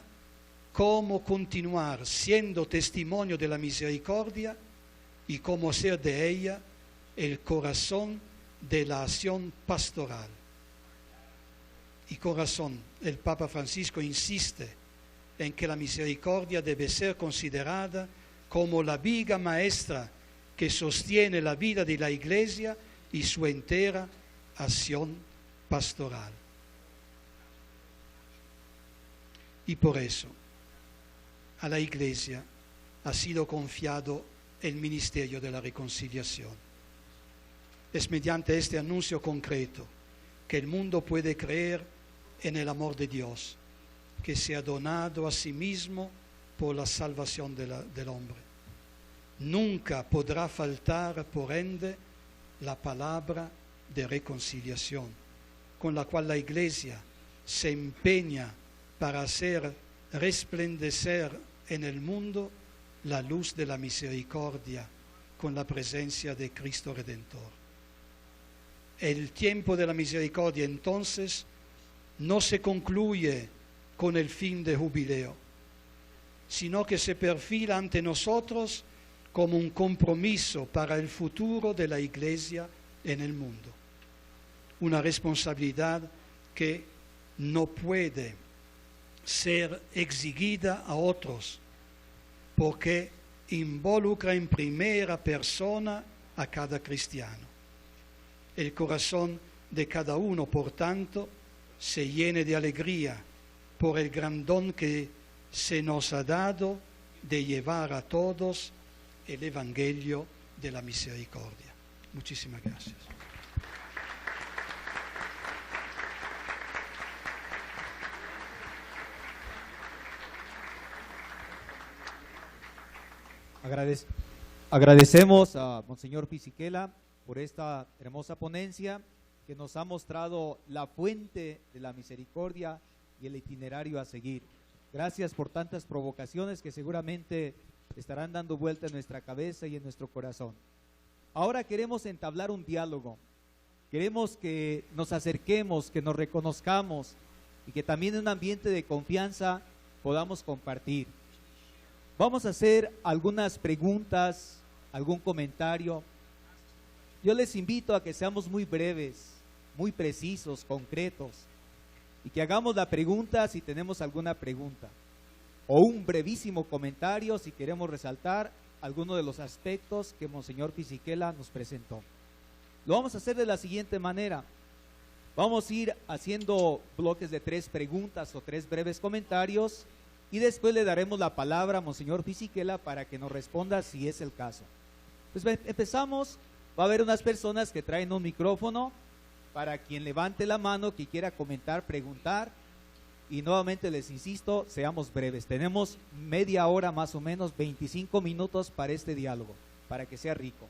cómo continuar siendo testimonio de la misericordia y cómo hacer de ella el corazón de la acción pastoral. Y con razón, el Papa Francisco insiste en que la misericordia debe ser considerada como la viga maestra que sostiene la vida de la Iglesia y su entera acción pastoral. Y por eso, a la Iglesia ha sido confiado el ministerio de la reconciliación. Es mediante este anuncio concreto que el mundo puede creer en el amor de Dios, que se ha donado a sí mismo por la salvación del hombre. Nunca podrá faltar, por ende, la palabra de reconciliación, con la cual la Iglesia se empeña para hacer resplandecer en el mundo la luz de la misericordia con la presencia de Cristo Redentor. El tiempo de la misericordia entonces no se concluye con el fin de jubileo, sino que se perfila ante nosotros como un compromiso para el futuro de la Iglesia en el mundo. Una responsabilidad que no puede ser exigida a otros, porque involucra en primera persona a cada cristiano. El corazón de cada uno, por tanto, se llene de alegría por el gran don que se nos ha dado de llevar a todos el Evangelio de la misericordia. Muchísimas gracias. Agradecemos a Monseñor Fisichella por esta hermosa ponencia que nos ha mostrado la fuente de la misericordia y el itinerario a seguir. Gracias por tantas provocaciones que seguramente estarán dando vuelta en nuestra cabeza y en nuestro corazón. Ahora queremos entablar un diálogo, queremos que nos acerquemos, que nos reconozcamos y que también en un ambiente de confianza podamos compartir. Vamos a hacer algunas preguntas, algún comentario. Yo les invito a que seamos muy breves, muy precisos, concretos, y que hagamos la pregunta si tenemos alguna pregunta, o un brevísimo comentario si queremos resaltar alguno de los aspectos que Monseñor Fisichella nos presentó. Lo vamos a hacer de la siguiente manera. Vamos a ir haciendo bloques de 3 preguntas o 3 breves comentarios y después le daremos la palabra a Monseñor Fisichella para que nos responda si es el caso. Pues empezamos. Va a haber unas personas que traen un micrófono para quien levante la mano, que quiera comentar, preguntar. Y nuevamente les insisto, seamos breves. Tenemos media hora más o menos, 25 minutos para este diálogo, para que sea rico.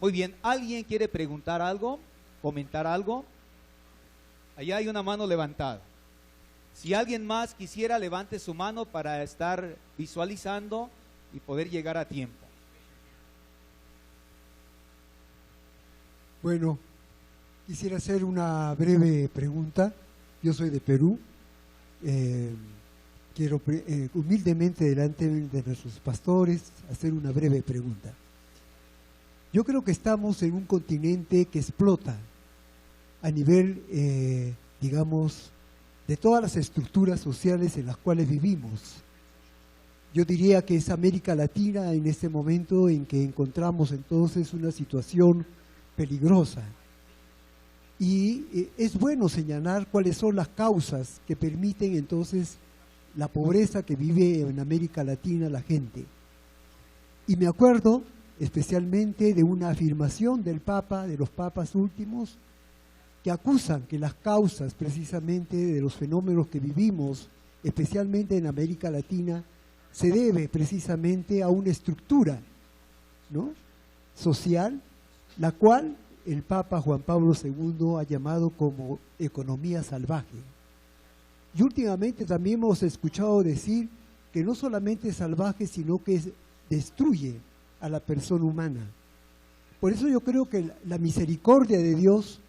Muy bien, ¿alguien quiere preguntar algo? ¿Comentar algo? Allá hay una mano levantada. Si alguien más quisiera, levante su mano para estar visualizando y poder llegar a tiempo. Bueno, quisiera hacer una breve pregunta. Yo soy de Perú. Quiero humildemente delante de nuestros pastores hacer una breve pregunta. Yo creo que estamos en un continente que explota a nivel, digamos, de todas las estructuras sociales en las cuales vivimos. Yo diría que es América Latina en este momento en que encontramos entonces una situación peligrosa. Y es bueno señalar cuáles son las causas que permiten entonces la pobreza que vive en América Latina la gente. Y me acuerdo especialmente de una afirmación del Papa, de los papas últimos, que acusan que las causas precisamente de los fenómenos que vivimos, especialmente en América Latina, se debe precisamente a una estructura, ¿no?, social, la cual el Papa Juan Pablo II ha llamado como economía salvaje. Y últimamente también hemos escuchado decir que no solamente es salvaje, sino que destruye a la persona humana. Por eso yo creo que la misericordia de Dios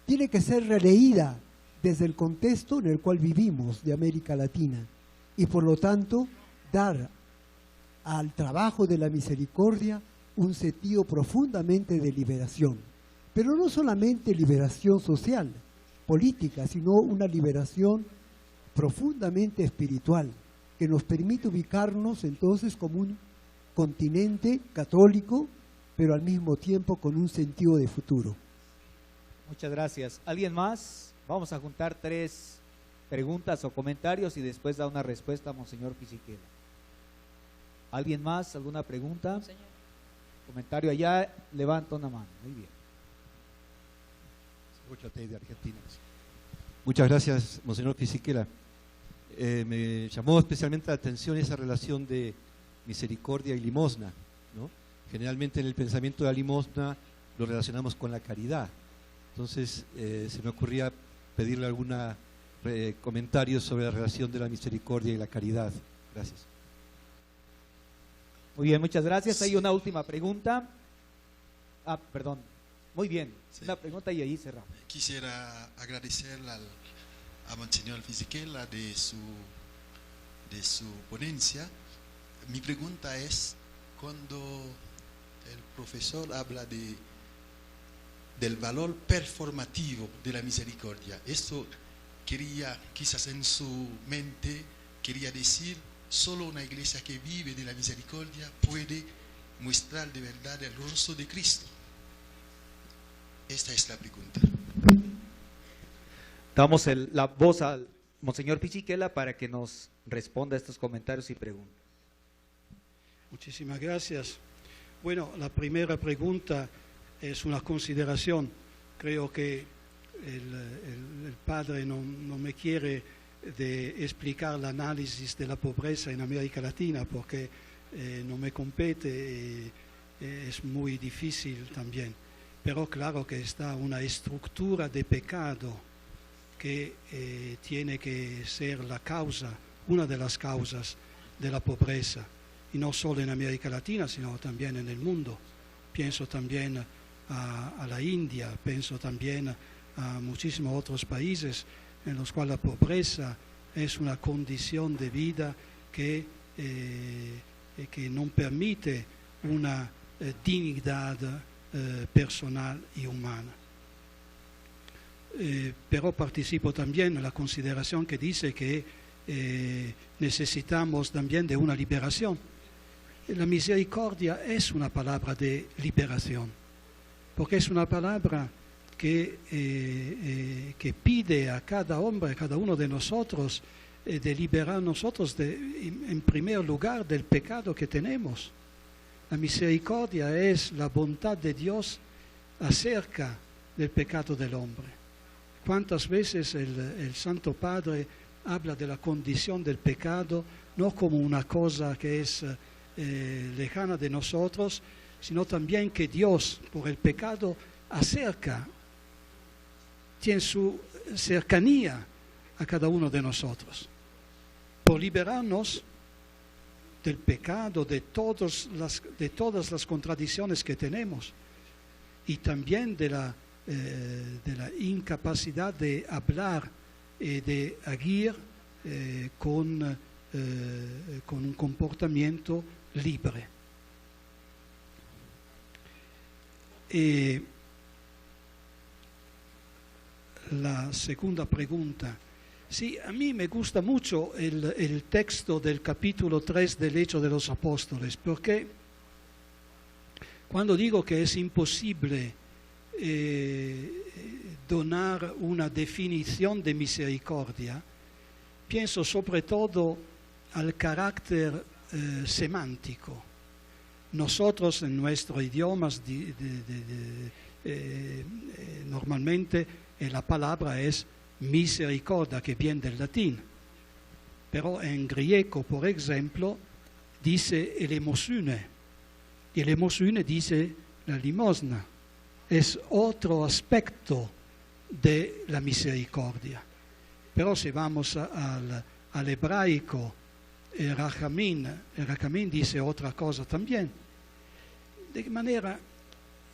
tiene que ser releída desde el contexto en el cual vivimos de América Latina y por lo tanto dar al trabajo de la misericordia un sentido profundamente de liberación, pero no solamente liberación social, política, sino una liberación profundamente espiritual que nos permite ubicarnos entonces como un continente católico, pero al mismo tiempo con un sentido de futuro. Muchas gracias. ¿Alguien más? Vamos a juntar 3 preguntas o comentarios y después da una respuesta a Monseñor Fisichella. ¿Alguien más? ¿Alguna pregunta? Señor. Comentario allá, levanta una mano. Muy bien. De Argentina. Muchas gracias, Monseñor Fisichella. Me llamó especialmente la atención esa relación de misericordia y limosna, ¿no? Generalmente en el pensamiento de la limosna lo relacionamos con la caridad. Entonces se me ocurría pedirle algún comentario sobre la relación de la misericordia y la caridad. Gracias. Muy bien, muchas gracias. Hay una última pregunta. Perdón. Muy bien, sí. Una pregunta y ahí cerramos. Quisiera agradecer a Monseñor Fisichella de su ponencia. Mi pregunta es, cuando el profesor habla del valor performativo de la misericordia, esto quizás en su mente quería decir, solo una iglesia que vive de la misericordia puede mostrar de verdad el rostro de Cristo. Esta es la pregunta. Damos la voz al Monseñor Fisichella para que nos responda a estos comentarios y preguntas. Muchísimas gracias. Bueno, la primera pregunta es una consideración. Creo que el padre no me quiere explicar el análisis de la pobreza en América Latina porque no me compete, es muy difícil también. Pero claro que está una estructura de pecado que tiene que ser la causa, una de las causas de la pobreza, y no solo en América Latina, sino también en el mundo. Pienso también a la India, pienso también a muchísimos otros países en los cuales la pobreza es una condición de vida que no permite una dignidad personal y humana. Pero participo también en la consideración que dice que necesitamos también de una liberación. La misericordia es una palabra de liberación, porque es una palabra que pide a cada hombre, a cada uno de nosotros, de liberar a nosotros en primer lugar del pecado que tenemos. La misericordia es la bondad de Dios acerca del pecado del hombre. ¿Cuántas veces el Santo Padre habla de la condición del pecado no como una cosa que es lejana de nosotros, sino también que Dios, por el pecado, tiene su cercanía a cada uno de nosotros, por liberarnos del pecado, de todas las contradicciones que tenemos, y también de la incapacidad de hablar y de agir con un comportamiento libre. La segunda pregunta. Sí, a mí me gusta mucho el texto del capítulo 3 del Hecho de los Apóstoles, porque cuando digo que es imposible donar una definición de misericordia, pienso sobre todo al carácter semántico. Nosotros en nuestro idioma normalmente la palabra es misericordia, que viene del latín, pero en griego, por ejemplo, dice elemosune, y elemosune dice la limosna. Es otro aspecto de la misericordia. Pero si vamos al hebraico, el rachamín dice otra cosa también. De manera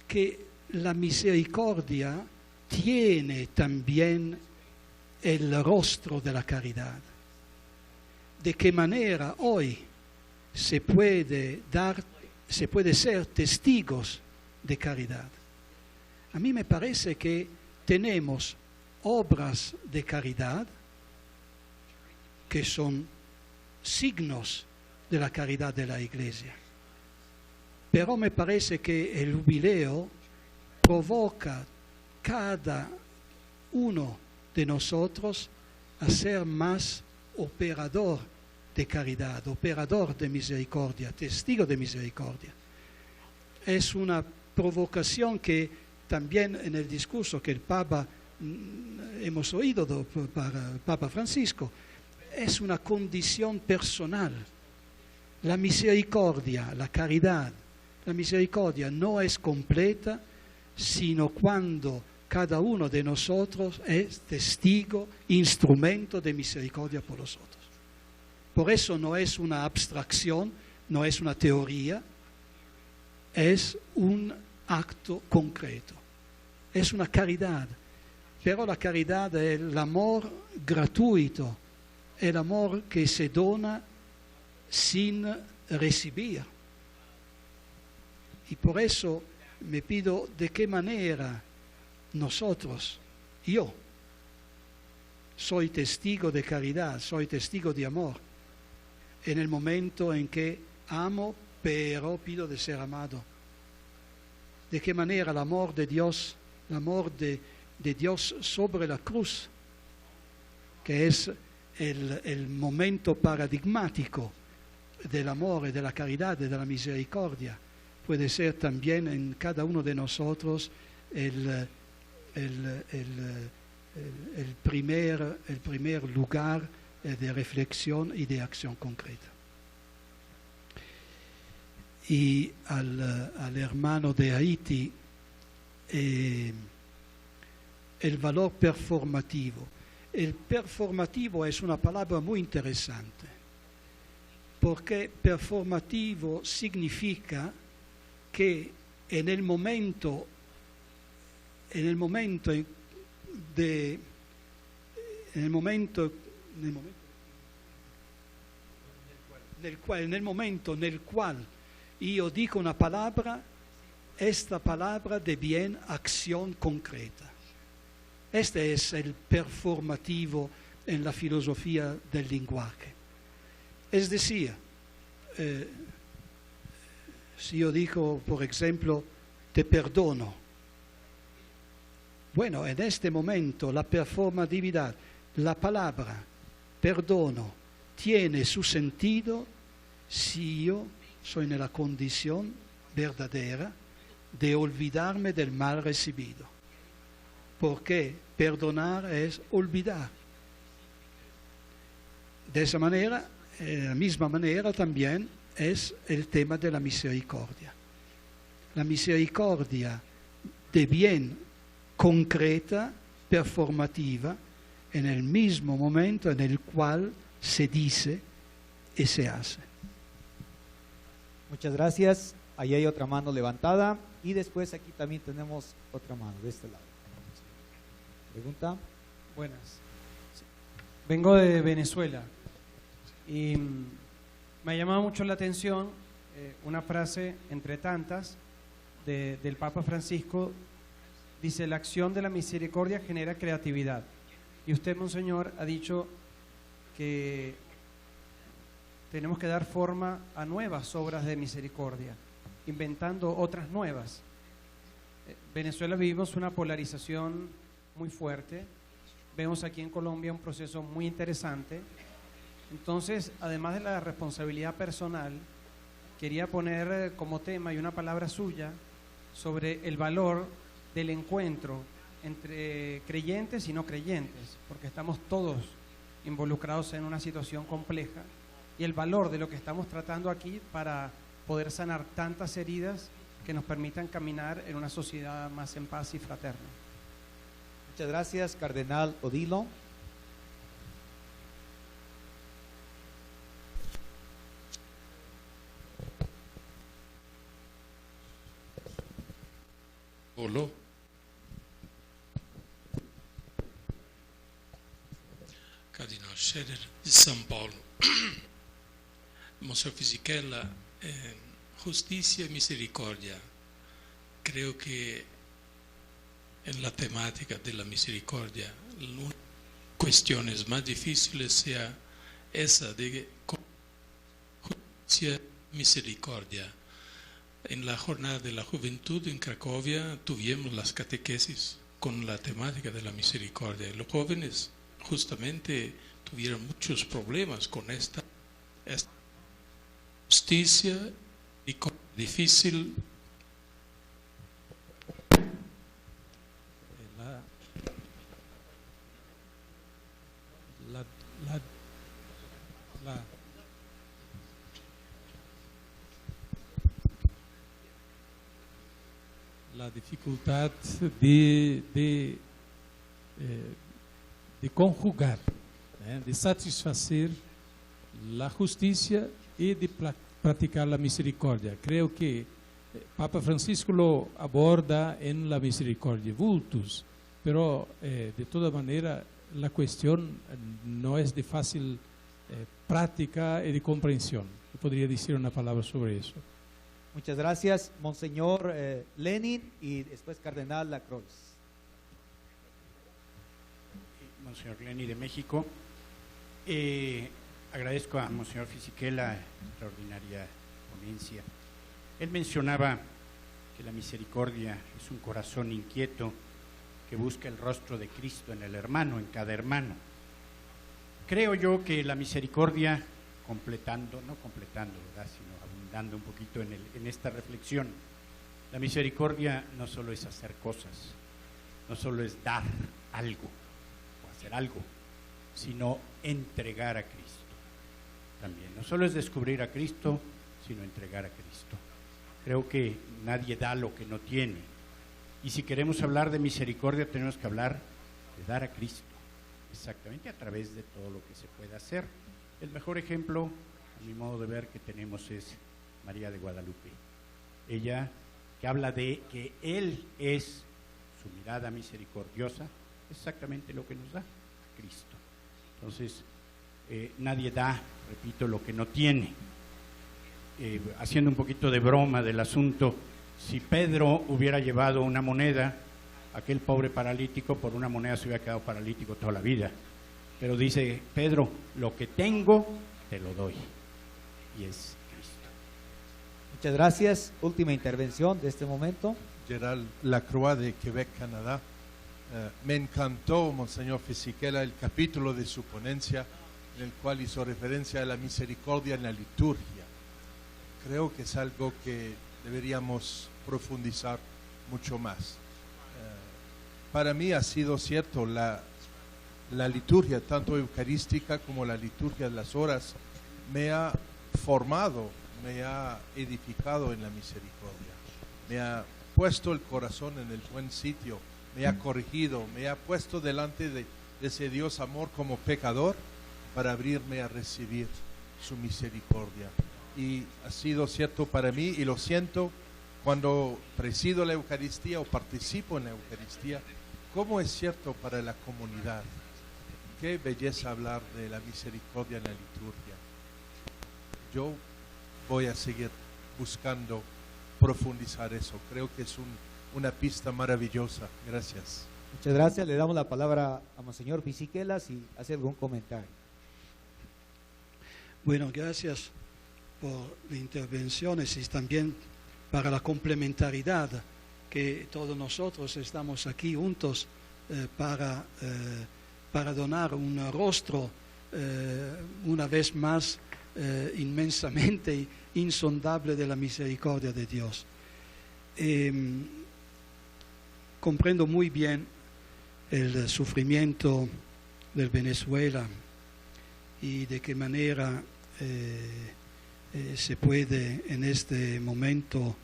que la misericordia tiene también el rostro de la caridad. De qué manera hoy se puede ser testigos de caridad. A mí me parece que tenemos obras de caridad que son signos de la caridad de la Iglesia. Pero me parece que el jubileo provoca cada uno de nosotros a ser más operador de caridad, operador de misericordia, testigo de misericordia. Es una provocación que también en el discurso que el Papa hemos oído para el Papa Francisco, es una condición personal. La misericordia, la caridad, la misericordia no es completa sino cuando cada uno de nosotros es testigo, instrumento de misericordia por los otros. Por eso no es una abstracción, no es una teoría, es un acto concreto, es una caridad. Pero la caridad es el amor gratuito, el amor que se dona sin recibir. Y por eso me pido de qué manera nosotros, yo, soy testigo de caridad, soy testigo de amor, en el momento en que amo, pero pido de ser amado. De qué manera el amor de Dios, el amor de Dios sobre la cruz, que es el momento paradigmático del amor y de la caridad y de la misericordia, puede ser también en cada uno de nosotros el primer lugar de reflexión y de acción concreta. Y al hermano de Haití, el valor performativo. El performativo es una palabra muy interesante, porque performativo significa que en el momento en el cual io dico una palabra, esta palabra deviene acción concreta. Este es el performativo en la filosofía del lenguaje. Es decir, si yo digo, por ejemplo, te perdono, Bueno, en este momento la performatividad, la palabra perdono, tiene su sentido si yo soy en la condición verdadera de olvidarme del mal recibido. Porque perdonar es olvidar. De esa manera, de la misma manera también es el tema de la misericordia. La misericordia de bien concreta, performativa, en el mismo momento en el cual se dice y se hace. Muchas gracias. Ahí hay otra mano levantada y después aquí también tenemos otra mano de este lado. ¿Pregunta? Buenas. Vengo de Venezuela y me ha llamado mucho la atención una frase entre tantas del Papa Francisco. Dice: la acción de la misericordia genera creatividad. Y usted, Monseñor, ha dicho que tenemos que dar forma a nuevas obras de misericordia, inventando otras nuevas. Venezuela vivimos una polarización muy fuerte. Vemos aquí en Colombia un proceso muy interesante. Entonces, además de la responsabilidad personal, quería poner como tema y una palabra suya sobre el valor del encuentro entre creyentes y no creyentes, porque estamos todos involucrados en una situación compleja, y el valor de lo que estamos tratando aquí para poder sanar tantas heridas que nos permitan caminar en una sociedad más en paz y fraterna. Muchas gracias, Cardenal Odilo. Hola. Cardinal Scherer de São Paulo. Monseñor Fisichella, justicia y misericordia. Creo que en la temática de la misericordia, una de las cuestiones más difíciles sea esa de justicia y misericordia. En la jornada de la juventud en Cracovia tuvimos las catequesis con la temática de la misericordia. Los jóvenes justamente tuvieron muchos problemas con esta justicia y difícil. La dificultad de conjugar, de satisfacer la justicia y de practicar la misericordia. Creo que Papa Francisco lo aborda en la misericordia, vultus, pero de toda manera la cuestión no es de fácil práctica y de comprensión. Yo podría decir una palabra sobre eso. Muchas gracias, Monseñor Lenin, y después Cardenal Lacroix. Monseñor Lenin de México. Agradezco a Monseñor Fisichella extraordinaria ponencia. Él mencionaba que la misericordia es un corazón inquieto que busca el rostro de Cristo en el hermano, en cada hermano. Creo yo que la misericordia, no completando, ¿verdad?, sino abundando un poquito en esta reflexión, la misericordia no solo es hacer cosas, no solo es dar algo o hacer algo, sino entregar a Cristo. También, no solo es descubrir a Cristo, sino entregar a Cristo. Creo que nadie da lo que no tiene. Y si queremos hablar de misericordia, tenemos que hablar de dar a Cristo, exactamente a través de todo lo que se puede hacer. El mejor ejemplo, a mi modo de ver, que tenemos es María de Guadalupe. Ella, que habla de que Él es su mirada misericordiosa, exactamente lo que nos da a Cristo. Entonces, nadie da, repito, lo que no tiene. Haciendo un poquito de broma del asunto, si Pedro hubiera llevado una moneda, aquel pobre paralítico por una moneda se hubiera quedado paralítico toda la vida. Pero dice Pedro, lo que tengo te lo doy, y es Cristo. Muchas gracias. Última intervención de este momento. Gerald Lacroix de Quebec, Canadá. Me encantó, Monseñor Fisichella, el capítulo de su ponencia en el cual hizo referencia a la misericordia en la liturgia. Creo que es algo que deberíamos profundizar mucho más. Para mí ha sido cierto, la liturgia, tanto eucarística como la liturgia de las horas, me ha formado, me ha edificado en la misericordia, me ha puesto el corazón en el buen sitio, me ha corregido, me ha puesto delante de ese Dios amor como pecador para abrirme a recibir su misericordia. Y ha sido cierto para mí, y lo siento cuando presido la Eucaristía o participo en la Eucaristía, cómo es cierto para la comunidad. Qué belleza hablar de la misericordia en la liturgia. Yo voy a seguir buscando profundizar eso. Creo que es una pista maravillosa. Gracias. Muchas gracias. Le damos la palabra a Monseñor Fisichella si hace algún comentario. Bueno, gracias por las intervenciones y también para la complementariedad que todos nosotros estamos aquí juntos para donar un rostro una vez más inmensamente insondable de la misericordia de Dios. Comprendo muy bien el sufrimiento del Venezuela y de qué manera se puede en este momento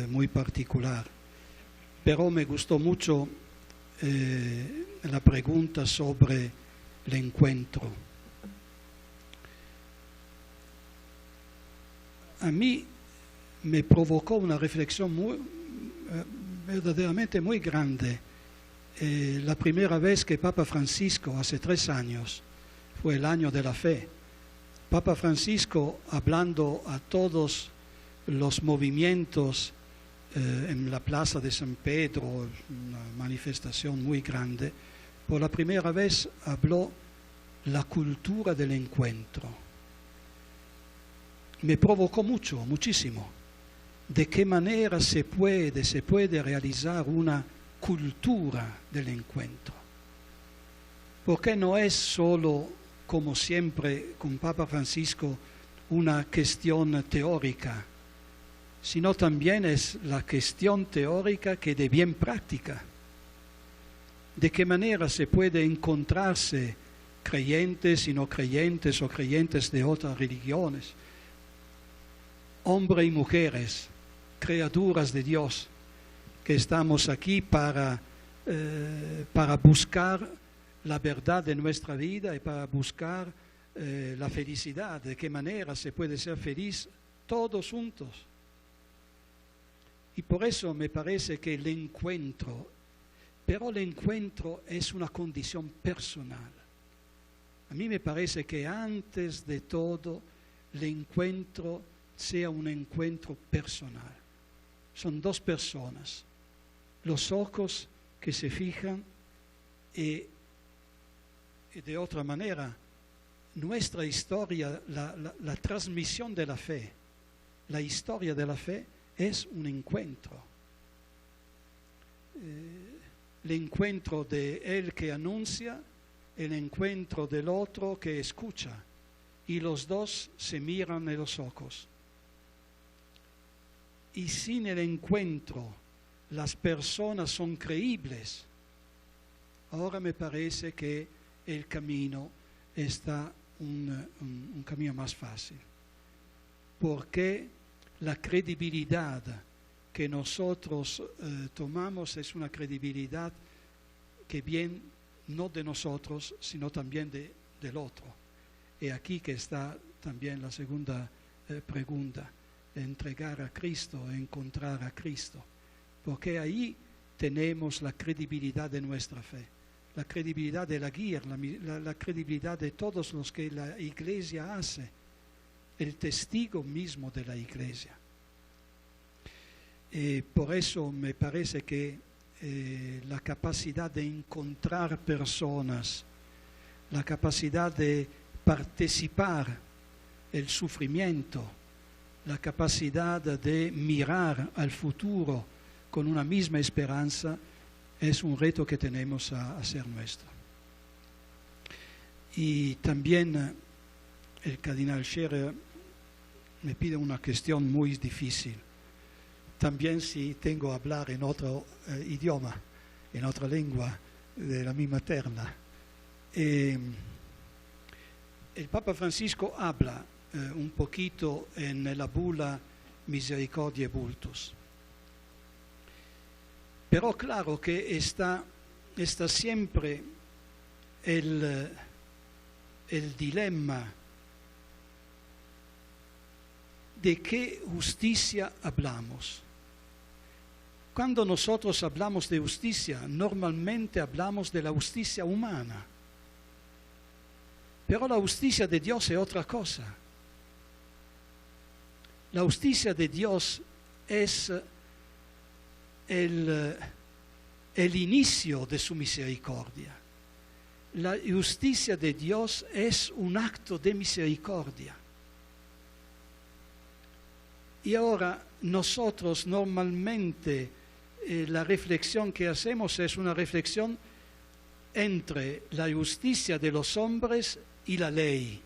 muy particular. Pero me gustó mucho la pregunta sobre el encuentro. A mí me provocó una reflexión verdaderamente muy grande. La primera vez que Papa Francisco, hace 3 años, fue el año de la fe, Papa Francisco, hablando a todos los movimientos en la Plaza de San Pedro, una manifestación muy grande, por la primera vez habló la cultura del encuentro. Me provocó muchísimo. ¿De qué manera se puede realizar una cultura del encuentro? Porque no es solo, como siempre con Papa Francisco, una cuestión teórica, sino también es la cuestión teórica que de bien práctica. ¿De qué manera se puede encontrarse creyentes y no creyentes o creyentes de otras religiones, hombres y mujeres, criaturas de Dios, que estamos aquí para buscar la verdad de nuestra vida y para buscar la felicidad? ¿De qué manera se puede ser feliz todos juntos? Y por eso me parece que el encuentro, pero el encuentro es una condición personal. A mí me parece que antes de todo el encuentro sea un encuentro personal. Son 2 personas, los ojos que se fijan y de otra manera, nuestra historia, la transmisión de la fe, la historia de la fe es un encuentro. El encuentro de él que anuncia, el encuentro del otro que escucha, y los 2 se miran en los ojos. Y sin el encuentro las personas son creíbles. Ahora me parece que el camino está un camino más fácil, porque la credibilidad que nosotros tomamos es una credibilidad que viene no de nosotros, sino también del otro. Y aquí que está también la segunda pregunta, entregar a Cristo, encontrar a Cristo, porque ahí tenemos la credibilidad de nuestra fe, la credibilidad de la guía, la credibilidad de todos los que la Iglesia hace, el testigo mismo de la Iglesia. Por eso me parece que la capacidad de encontrar personas, la capacidad de participar el sufrimiento, la capacidad de mirar al futuro con una misma esperanza es un reto que tenemos a hacer nuestro. Y también el cardenal Scherer me pide una cuestión muy difícil. También si tengo que hablar en otro idioma, en otra lengua de la mi materna. El Papa Francisco habla un poquito en la bula Misericordiae Vultus. Pero claro que está siempre el dilema de qué justicia hablamos. Cuando nosotros hablamos de justicia, normalmente hablamos de la justicia humana. Pero la justicia de Dios es otra cosa. La justicia de Dios es el inicio de su misericordia. La justicia de Dios es un acto de misericordia. Y ahora nosotros normalmente la reflexión que hacemos es una reflexión entre la justicia de los hombres y la ley.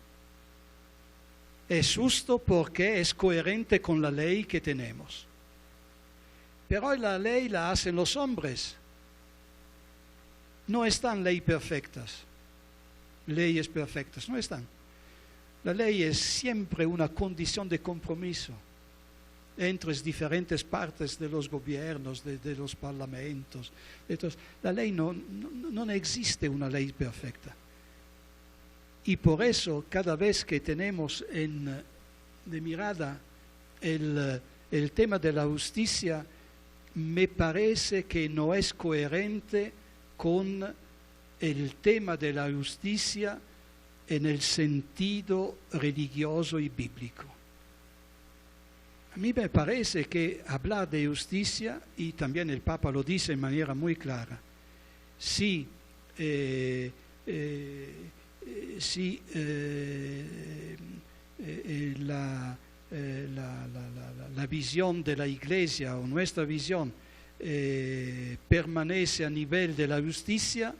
Es justo porque es coherente con la ley que tenemos. Pero la ley la hacen los hombres. No están leyes perfectas. Leyes perfectas, no están. La ley es siempre una condición de compromiso entre las diferentes partes de los gobiernos, de los parlamentos. Entonces, la ley no existe una ley perfecta. Y por eso, cada vez que tenemos de mirada el tema de la justicia, me parece que no es coherente con el tema de la justicia en el sentido religioso y bíblico. A mí me parece que hablar de justicia, y también el Papa lo dice de manera muy clara, si la visión de la Iglesia o nuestra visión permanece a nivel de la justicia,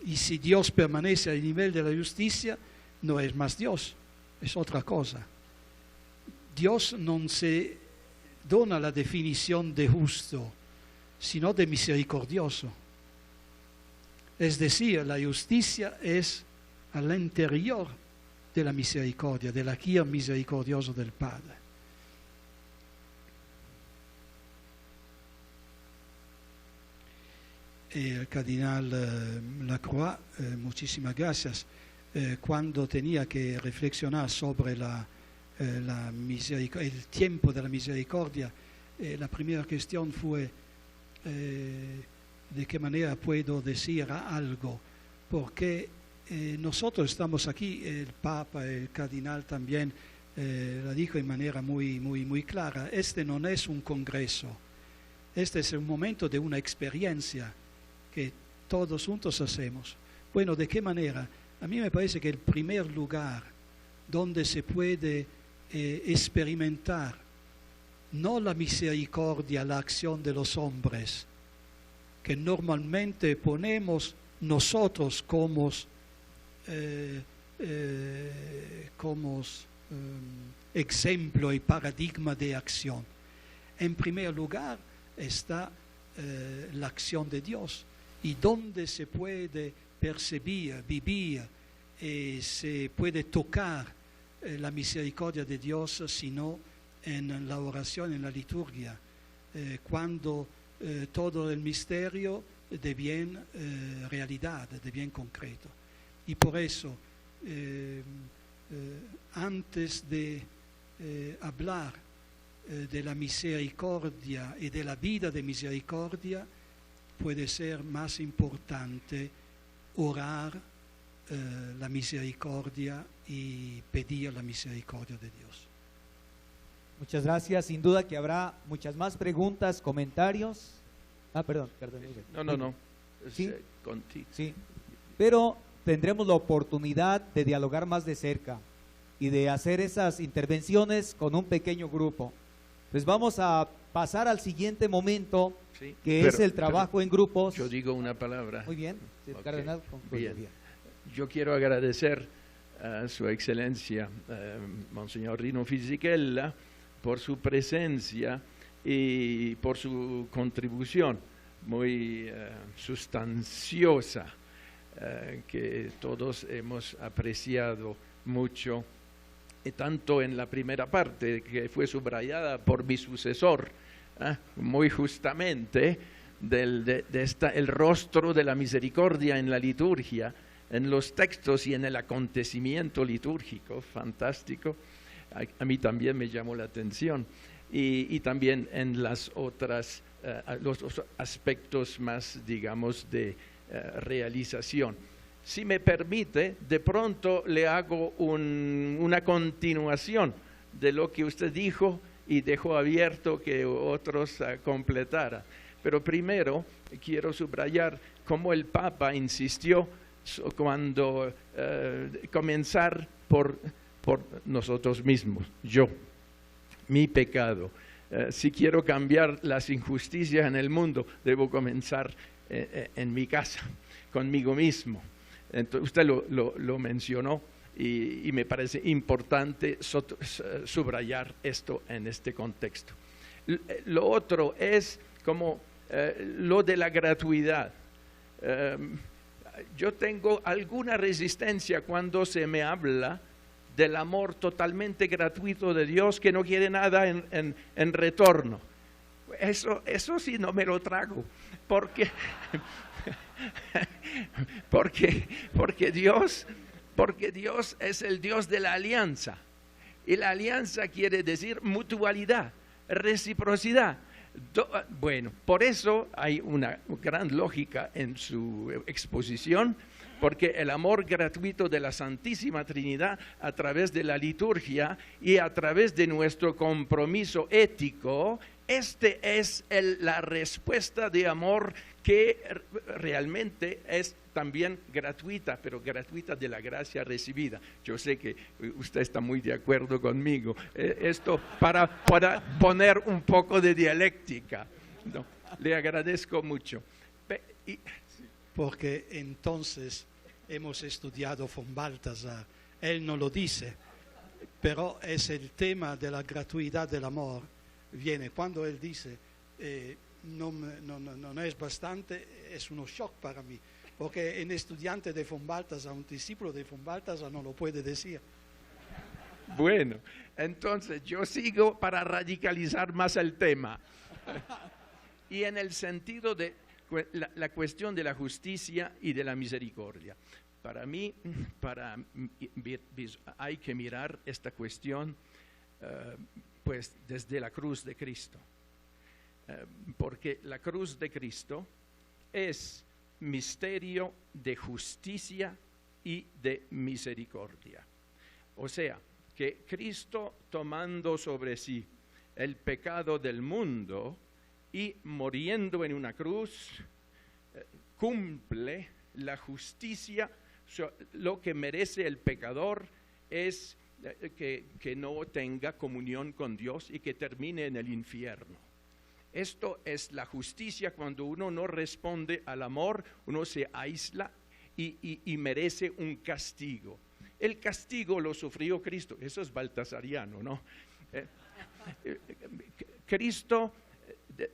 y si Dios permanece a nivel de la justicia, no es más Dios, es otra cosa. Dios non se dona la definición de justo, sino de misericordioso. Es decir, la justicia es al interior de la misericordia, del aquí misericordioso del Padre. El cardenal Lacroix, muchísimas gracias, cuando tenía que reflexionar sobre el tiempo de la misericordia, la primera cuestión fue de qué manera puedo decir algo, porque nosotros estamos aquí, el Papa, el cardenal también la dijo de manera muy clara, este no es un congreso, este es un momento de una experiencia que todos juntos hacemos. Bueno, ¿de qué manera? A mí me parece que el primer lugar donde se puede experimentar no la misericordia, la acción de los hombres, que normalmente ponemos nosotros como ejemplo y paradigma de acción. En primer lugar está la acción de Dios, y donde se puede percibir, vivir, se puede tocar la misericordia de Dios, sino en la oración, en la liturgia, cuando todo el misterio deviene realidad, deviene concreto. Y por eso, antes de hablar de la misericordia y de la vida de misericordia, puede ser más importante orar la misericordia y pedir la misericordia de Dios. Muchas gracias. Sin duda que habrá muchas más preguntas, comentarios. Perdón. No. ¿Sí? Contigo. Sí. Pero tendremos la oportunidad de dialogar más de cerca y de hacer esas intervenciones con un pequeño grupo. Pues vamos a pasar al siguiente momento, Sí, que es el trabajo en grupos. Yo digo una palabra. Muy bien, Ok, cardenal. bien. Yo quiero agradecer a Su Excelencia, Monseñor Rino Fisichella, por su presencia y por su contribución muy sustanciosa, que todos hemos apreciado mucho, y tanto en la primera parte, que fue subrayada por mi sucesor, muy justamente, el rostro de la misericordia en la liturgia, en los textos y en el acontecimiento litúrgico, fantástico. A mí también me llamó la atención, y también en las otras, los aspectos más, digamos, de realización. Si me permite, de pronto le hago una continuación de lo que usted dijo y dejó abierto que otros completaran. Pero primero quiero subrayar cómo el Papa insistió cuando comenzar por nosotros mismos, yo, mi pecado. Si quiero cambiar las injusticias en el mundo, debo comenzar en mi casa, conmigo mismo. Entonces, usted lo mencionó y me parece importante subrayar esto en este contexto. Lo otro es como lo de la gratuidad. Yo tengo alguna resistencia cuando se me habla del amor totalmente gratuito de Dios, que no quiere nada en retorno. Eso sí no me lo trago, porque Dios es el Dios de la alianza, y la alianza quiere decir mutualidad, reciprocidad. Bueno, por eso hay una gran lógica en su exposición, porque el amor gratuito de la Santísima Trinidad a través de la liturgia y a través de nuestro compromiso ético, es la respuesta de amor que realmente es también gratuita, pero gratuita de la gracia recibida. Yo sé que usted está muy de acuerdo conmigo. Esto para poner un poco de dialéctica. No, le agradezco mucho. Porque entonces hemos estudiado von Balthasar, él no lo dice, pero es el tema de la gratuidad del amor. Viene cuando él dice, no es bastante, es un shock para mí, porque un estudiante de von Balthasar, un discípulo de von Balthasar no lo puede decir. Bueno, entonces yo sigo para radicalizar más el tema. Y en el sentido de la cuestión de la justicia y de la misericordia. Para mí, hay que mirar esta cuestión pues desde la cruz de Cristo. Porque la cruz de Cristo es misterio de justicia y de misericordia. O sea, que Cristo, tomando sobre sí el pecado del mundo y muriendo en una cruz, cumple la justicia. Lo que merece el pecador es que no tenga comunión con Dios y que termine en el infierno. Esto es la justicia. Cuando uno no responde al amor, uno se aísla y merece un castigo. El castigo lo sufrió Cristo. Eso es baltasariano, ¿no? Cristo,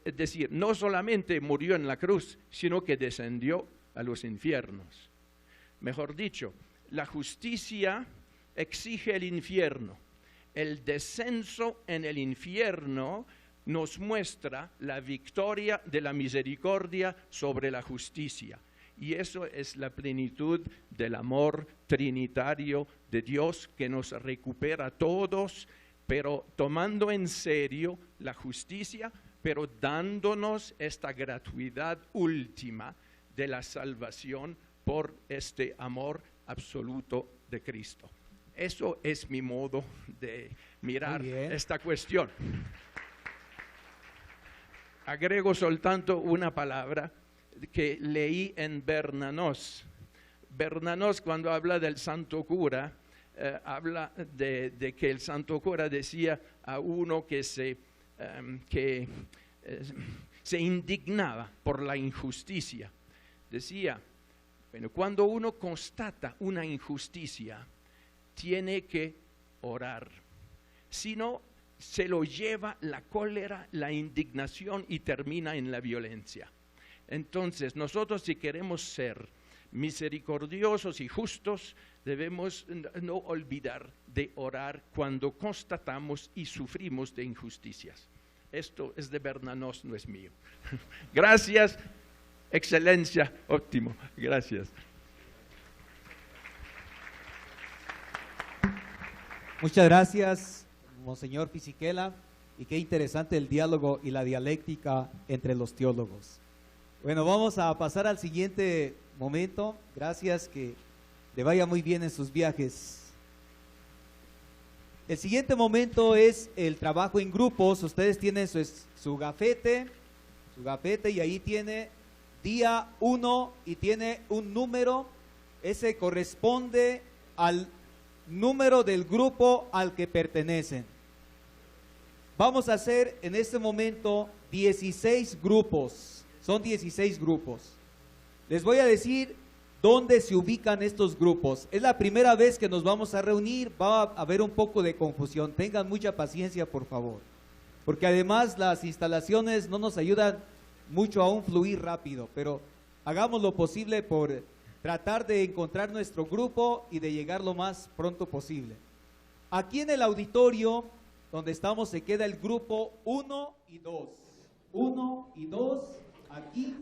es decir, no solamente murió en la cruz, sino que descendió a los infiernos. Mejor dicho, la justicia exige el infierno. El descenso en el infierno nos muestra la victoria de la misericordia sobre la justicia. Y eso es la plenitud del amor trinitario de Dios, que nos recupera a todos, pero tomando en serio la justicia, pero dándonos esta gratuidad última de la salvación por este amor absoluto de Cristo. Eso es mi modo de mirar esta cuestión. Agrego soltanto una palabra que leí en Bernanos. Bernanos, cuando habla del santo cura, habla de que el santo cura decía a uno que se que se indignaba por la injusticia. Decía, bueno, cuando uno constata una injusticia, tiene que orar. Si no, se lo lleva la cólera, la indignación y termina en la violencia. Entonces, nosotros si queremos ser misericordiosos y justos, debemos no olvidar de orar cuando constatamos y sufrimos de injusticias. Esto es de Bernanos, no es mío. Gracias, excelencia, óptimo, gracias. Muchas gracias, Monseñor Fisichella, y qué interesante el diálogo y la dialéctica entre los teólogos. Bueno, vamos a pasar al siguiente momento. Gracias, que le vaya muy bien en sus viajes. El siguiente momento es el trabajo en grupos. Ustedes tienen su gafete y ahí tiene día 1 y tiene un número. Ese corresponde al número del grupo al que pertenecen. Vamos a hacer en este momento 16 grupos. Son 16 grupos. Les voy a decir dónde se ubican estos grupos. Es la primera vez que nos vamos a reunir, va a haber un poco de confusión. Tengan mucha paciencia, por favor. Porque además las instalaciones no nos ayudan mucho a un fluir rápido, pero hagamos lo posible por tratar de encontrar nuestro grupo y de llegar lo más pronto posible. Aquí en el auditorio donde estamos se queda el grupo 1 y 2. 1 y 2.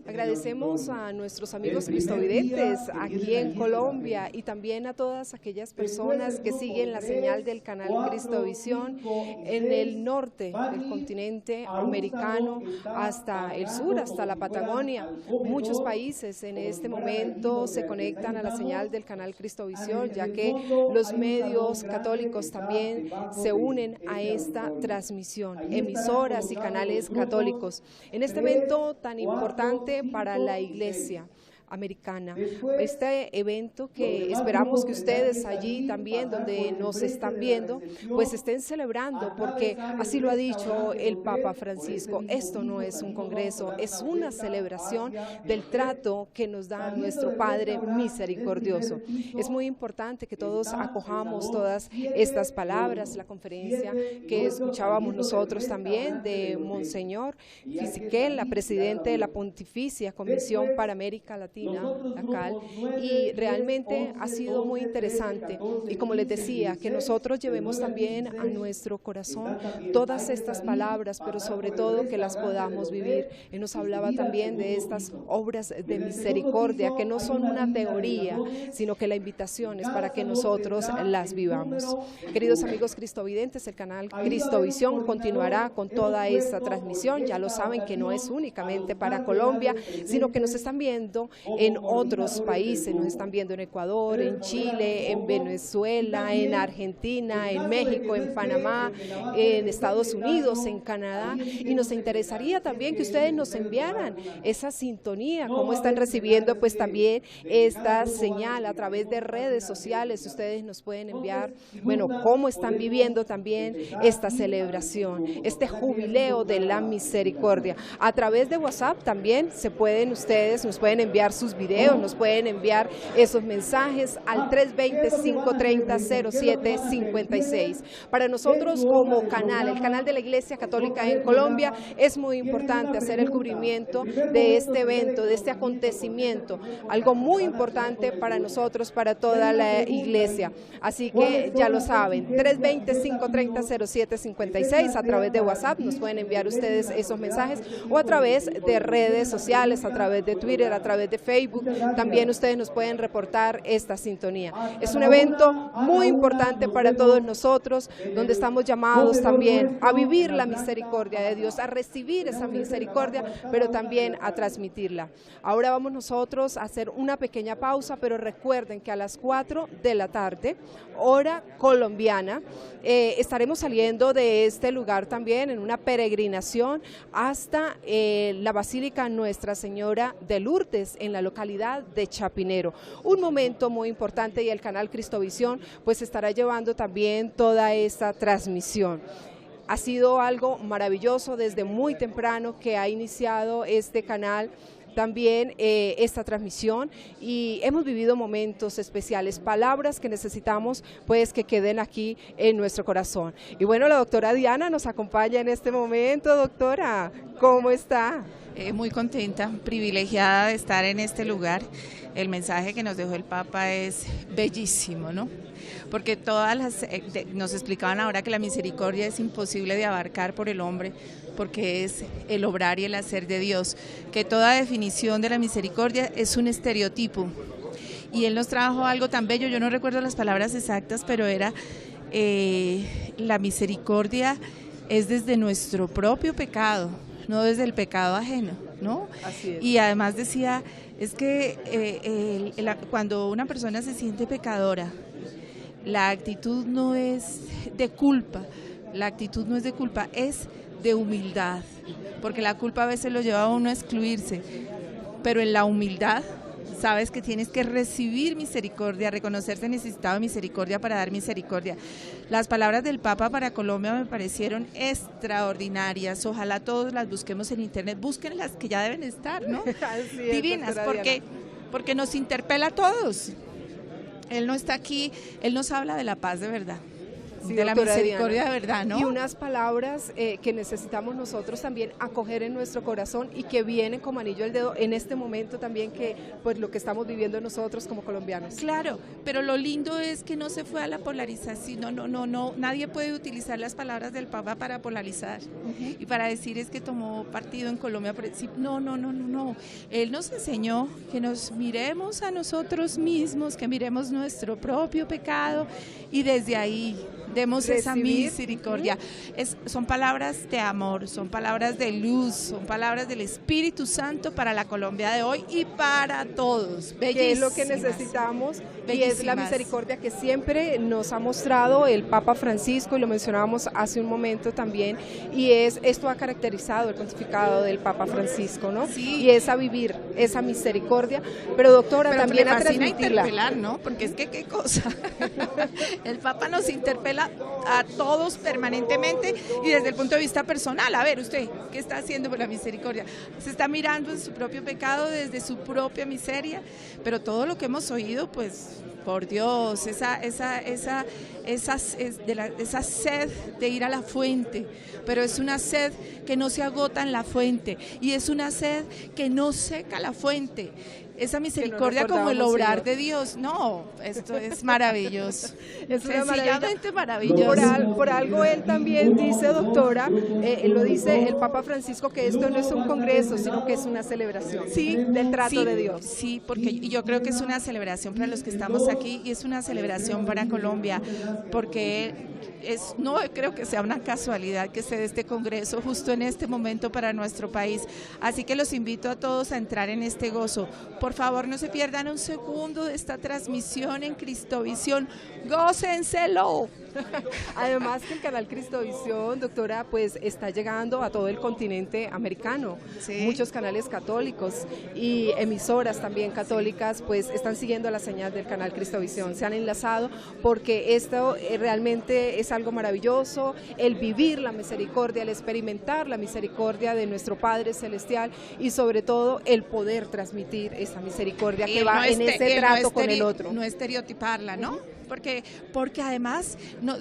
Agradecemos a nuestros amigos cristovidentes aquí en Colombia y también a todas aquellas personas que siguen la señal del canal Cristovisión en el norte del continente americano hasta el sur, hasta la Patagonia. Muchos países en este momento se conectan a la señal del canal Cristovisión, ya que los medios católicos también se unen a esta transmisión, emisoras y canales católicos. En este evento tan importante para la Iglesia americana, este evento que esperamos que ustedes allí también donde nos están viendo pues estén celebrando, porque así lo ha dicho el Papa Francisco. Esto no es un congreso, es una celebración del trato que nos da nuestro Padre misericordioso. Es muy importante que todos acojamos todas estas palabras. La conferencia que escuchábamos nosotros también de Monseñor Fisichella, presidente de la Pontificia Comisión para América Latina, la CAL, y realmente ha sido muy interesante. Y como les decía, que nosotros llevemos también a nuestro corazón todas estas palabras, pero sobre todo que las podamos vivir. Él nos hablaba también de estas obras de misericordia, que no son una teoría, sino que la invitación es para que nosotros las vivamos. Queridos amigos cristovidentes, el canal Cristovisión continuará con toda esta transmisión. Ya lo saben que no es únicamente para Colombia, sino que nos están viendo en otros países, nos están viendo en Ecuador, en Chile, en Venezuela, en Argentina, en México, en Panamá, en Estados Unidos, en Canadá, y nos interesaría también que ustedes nos enviaran esa sintonía, cómo están recibiendo pues también esta señal a través de redes sociales. Ustedes nos pueden enviar, bueno, cómo están viviendo también esta celebración, este jubileo de la misericordia. A través de WhatsApp también ustedes nos pueden enviar sus videos, nos pueden enviar esos mensajes al 320-530-0756. Para nosotros como canal, el canal de la Iglesia Católica en Colombia, es muy importante hacer el cubrimiento de este evento, de este acontecimiento, algo muy importante para nosotros, para toda la Iglesia. Así que ya lo saben, 320-530-0756, a través de WhatsApp nos pueden enviar ustedes esos mensajes, o a través de redes sociales, a través de Twitter, a través de Facebook, también ustedes nos pueden reportar esta sintonía. Es un evento muy importante para todos nosotros, donde estamos llamados también a vivir la misericordia de Dios, a recibir esa misericordia, pero también a transmitirla. Ahora vamos nosotros a hacer una pequeña pausa, pero recuerden que a las 4 de la tarde, hora colombiana, estaremos saliendo de este lugar también en una peregrinación hasta la Basílica Nuestra Señora de Lourdes, en la localidad de Chapinero. Un momento muy importante, y el canal Cristovisión pues estará llevando también toda esta transmisión. Ha sido algo maravilloso desde muy temprano que ha iniciado este canal, también esta transmisión, y hemos vivido momentos especiales, palabras que necesitamos pues que queden aquí en nuestro corazón. Y bueno, la doctora Diana nos acompaña en este momento. Doctora, ¿cómo está? Muy contenta, privilegiada de estar en este lugar. El mensaje que nos dejó el Papa es bellísimo, ¿no? Porque nos explicaban ahora que la misericordia es imposible de abarcar por el hombre, porque es el obrar y el hacer de Dios, que toda definición de la misericordia es un estereotipo. Y él nos trajo algo tan bello, yo no recuerdo las palabras exactas, pero era la misericordia es desde nuestro propio pecado, no desde el pecado ajeno, ¿no? Así es. Y además decía, es que cuando una persona se siente pecadora, la actitud no es de culpa, es de humildad, porque la culpa a veces lo lleva a uno a excluirse, pero en la humildad sabes que tienes que recibir misericordia, reconocerse necesitado de misericordia para dar misericordia. Las palabras del Papa para Colombia me parecieron extraordinarias, ojalá todos las busquemos en internet, busquen las que ya deben estar, ¿no? Así es, divinas, porque nos interpela a todos. Él no está aquí, él nos habla de la paz de verdad. Sí, de la doctora misericordia Diana, de verdad, ¿no? Y unas palabras que necesitamos nosotros también acoger en nuestro corazón y que vienen como anillo al dedo en este momento también, que pues lo que estamos viviendo nosotros como colombianos. Claro, pero lo lindo es que no se fue a la polarización, no, nadie puede utilizar las palabras del Papa para polarizar y para decir es que tomó partido en Colombia, no, él nos enseñó que nos miremos a nosotros mismos, que miremos nuestro propio pecado y desde ahí demos esa misericordia. Son palabras de amor, son palabras de luz, son palabras del Espíritu Santo para la Colombia de hoy y para todos. Que es lo que necesitamos y es la misericordia que siempre nos ha mostrado el Papa Francisco, y lo mencionábamos hace un momento también, y esto ha caracterizado el pontificado del Papa Francisco, ¿no? Sí. Y es a vivir esa misericordia, pero doctora, también a transmitirla. Interpelar, ¿no? Porque es que qué cosa. El Papa nos interpela a todos permanentemente y desde el punto de vista personal. A ver, usted, ¿qué está haciendo por la misericordia? Se está mirando en su propio pecado, desde su propia miseria, pero todo lo que hemos oído, pues, por Dios, esa sed de ir a la fuente, pero es una sed que no se agota en la fuente y es una sed que no seca la fuente. Esa misericordia como el obrar de Dios, no, esto es maravilloso, es sencillamente maravilloso. Por algo él también dice, doctora, lo dice el Papa Francisco, que esto no es un congreso, sino que es una celebración del trato de Dios. Sí, porque yo creo que es una celebración para los que estamos aquí y es una celebración para Colombia, porque no creo que sea una casualidad que se dé este congreso justo en este momento para nuestro país, así que los invito a todos a entrar en este gozo. Por favor, no se pierdan un segundo de esta transmisión en Cristovisión, gócenselo. Además que el canal Cristovisión, doctora, pues está llegando a todo el continente americano. Sí. Muchos canales católicos y emisoras también católicas pues están siguiendo la señal del canal Cristovisión, se han enlazado porque esto realmente es algo maravilloso, el vivir la misericordia, el experimentar la misericordia de nuestro Padre Celestial y sobre todo el poder transmitir esa misericordia que va en ese trato con el otro. No estereotiparla, ¿no? Porque además,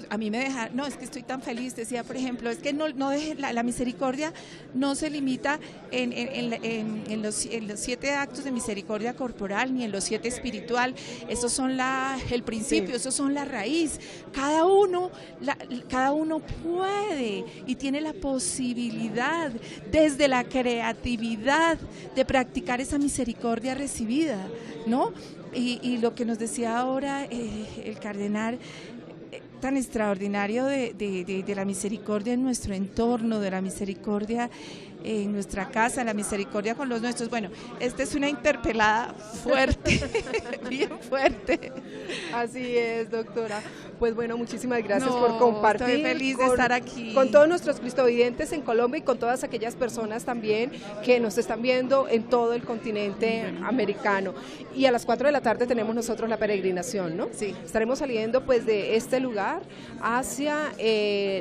a mí me deja, es que estoy tan feliz, decía, por ejemplo, es que no deje, la misericordia no se limita en los 7 actos de misericordia corporal, ni en los 7 espiritual, esos son el principio, esos son la raíz, cada uno puede y tiene la posibilidad desde la creatividad de practicar esa misericordia recibida, ¿no? Y lo que nos decía ahora el cardenal, tan extraordinario de la misericordia en nuestro entorno, de la misericordia en nuestra casa, la misericordia con los nuestros. Bueno, esta es una interpelada fuerte, bien fuerte. Así es, doctora. Pues bueno, muchísimas gracias por compartir. Estoy feliz de estar aquí. Con todos nuestros cristovidentes en Colombia y con todas aquellas personas también que nos están viendo en todo el continente americano. Y a las 4 de la tarde tenemos nosotros la peregrinación, ¿no? Sí. Estaremos saliendo pues de este lugar lugar hacia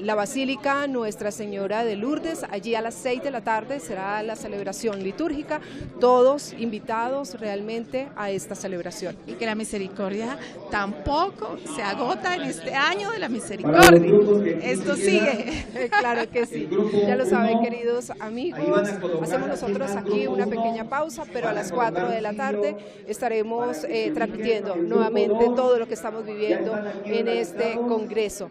la Basílica Nuestra Señora de Lourdes. Allí a las 6 de la tarde será la celebración litúrgica, todos invitados realmente a esta celebración. Y que la misericordia tampoco se agota en este año de la misericordia. Esto sigue. Claro que sí, ya lo saben, queridos amigos, hacemos nosotros aquí una pequeña pausa, pero a las 4 de la tarde estaremos transmitiendo nuevamente todo lo que estamos viviendo en este congreso.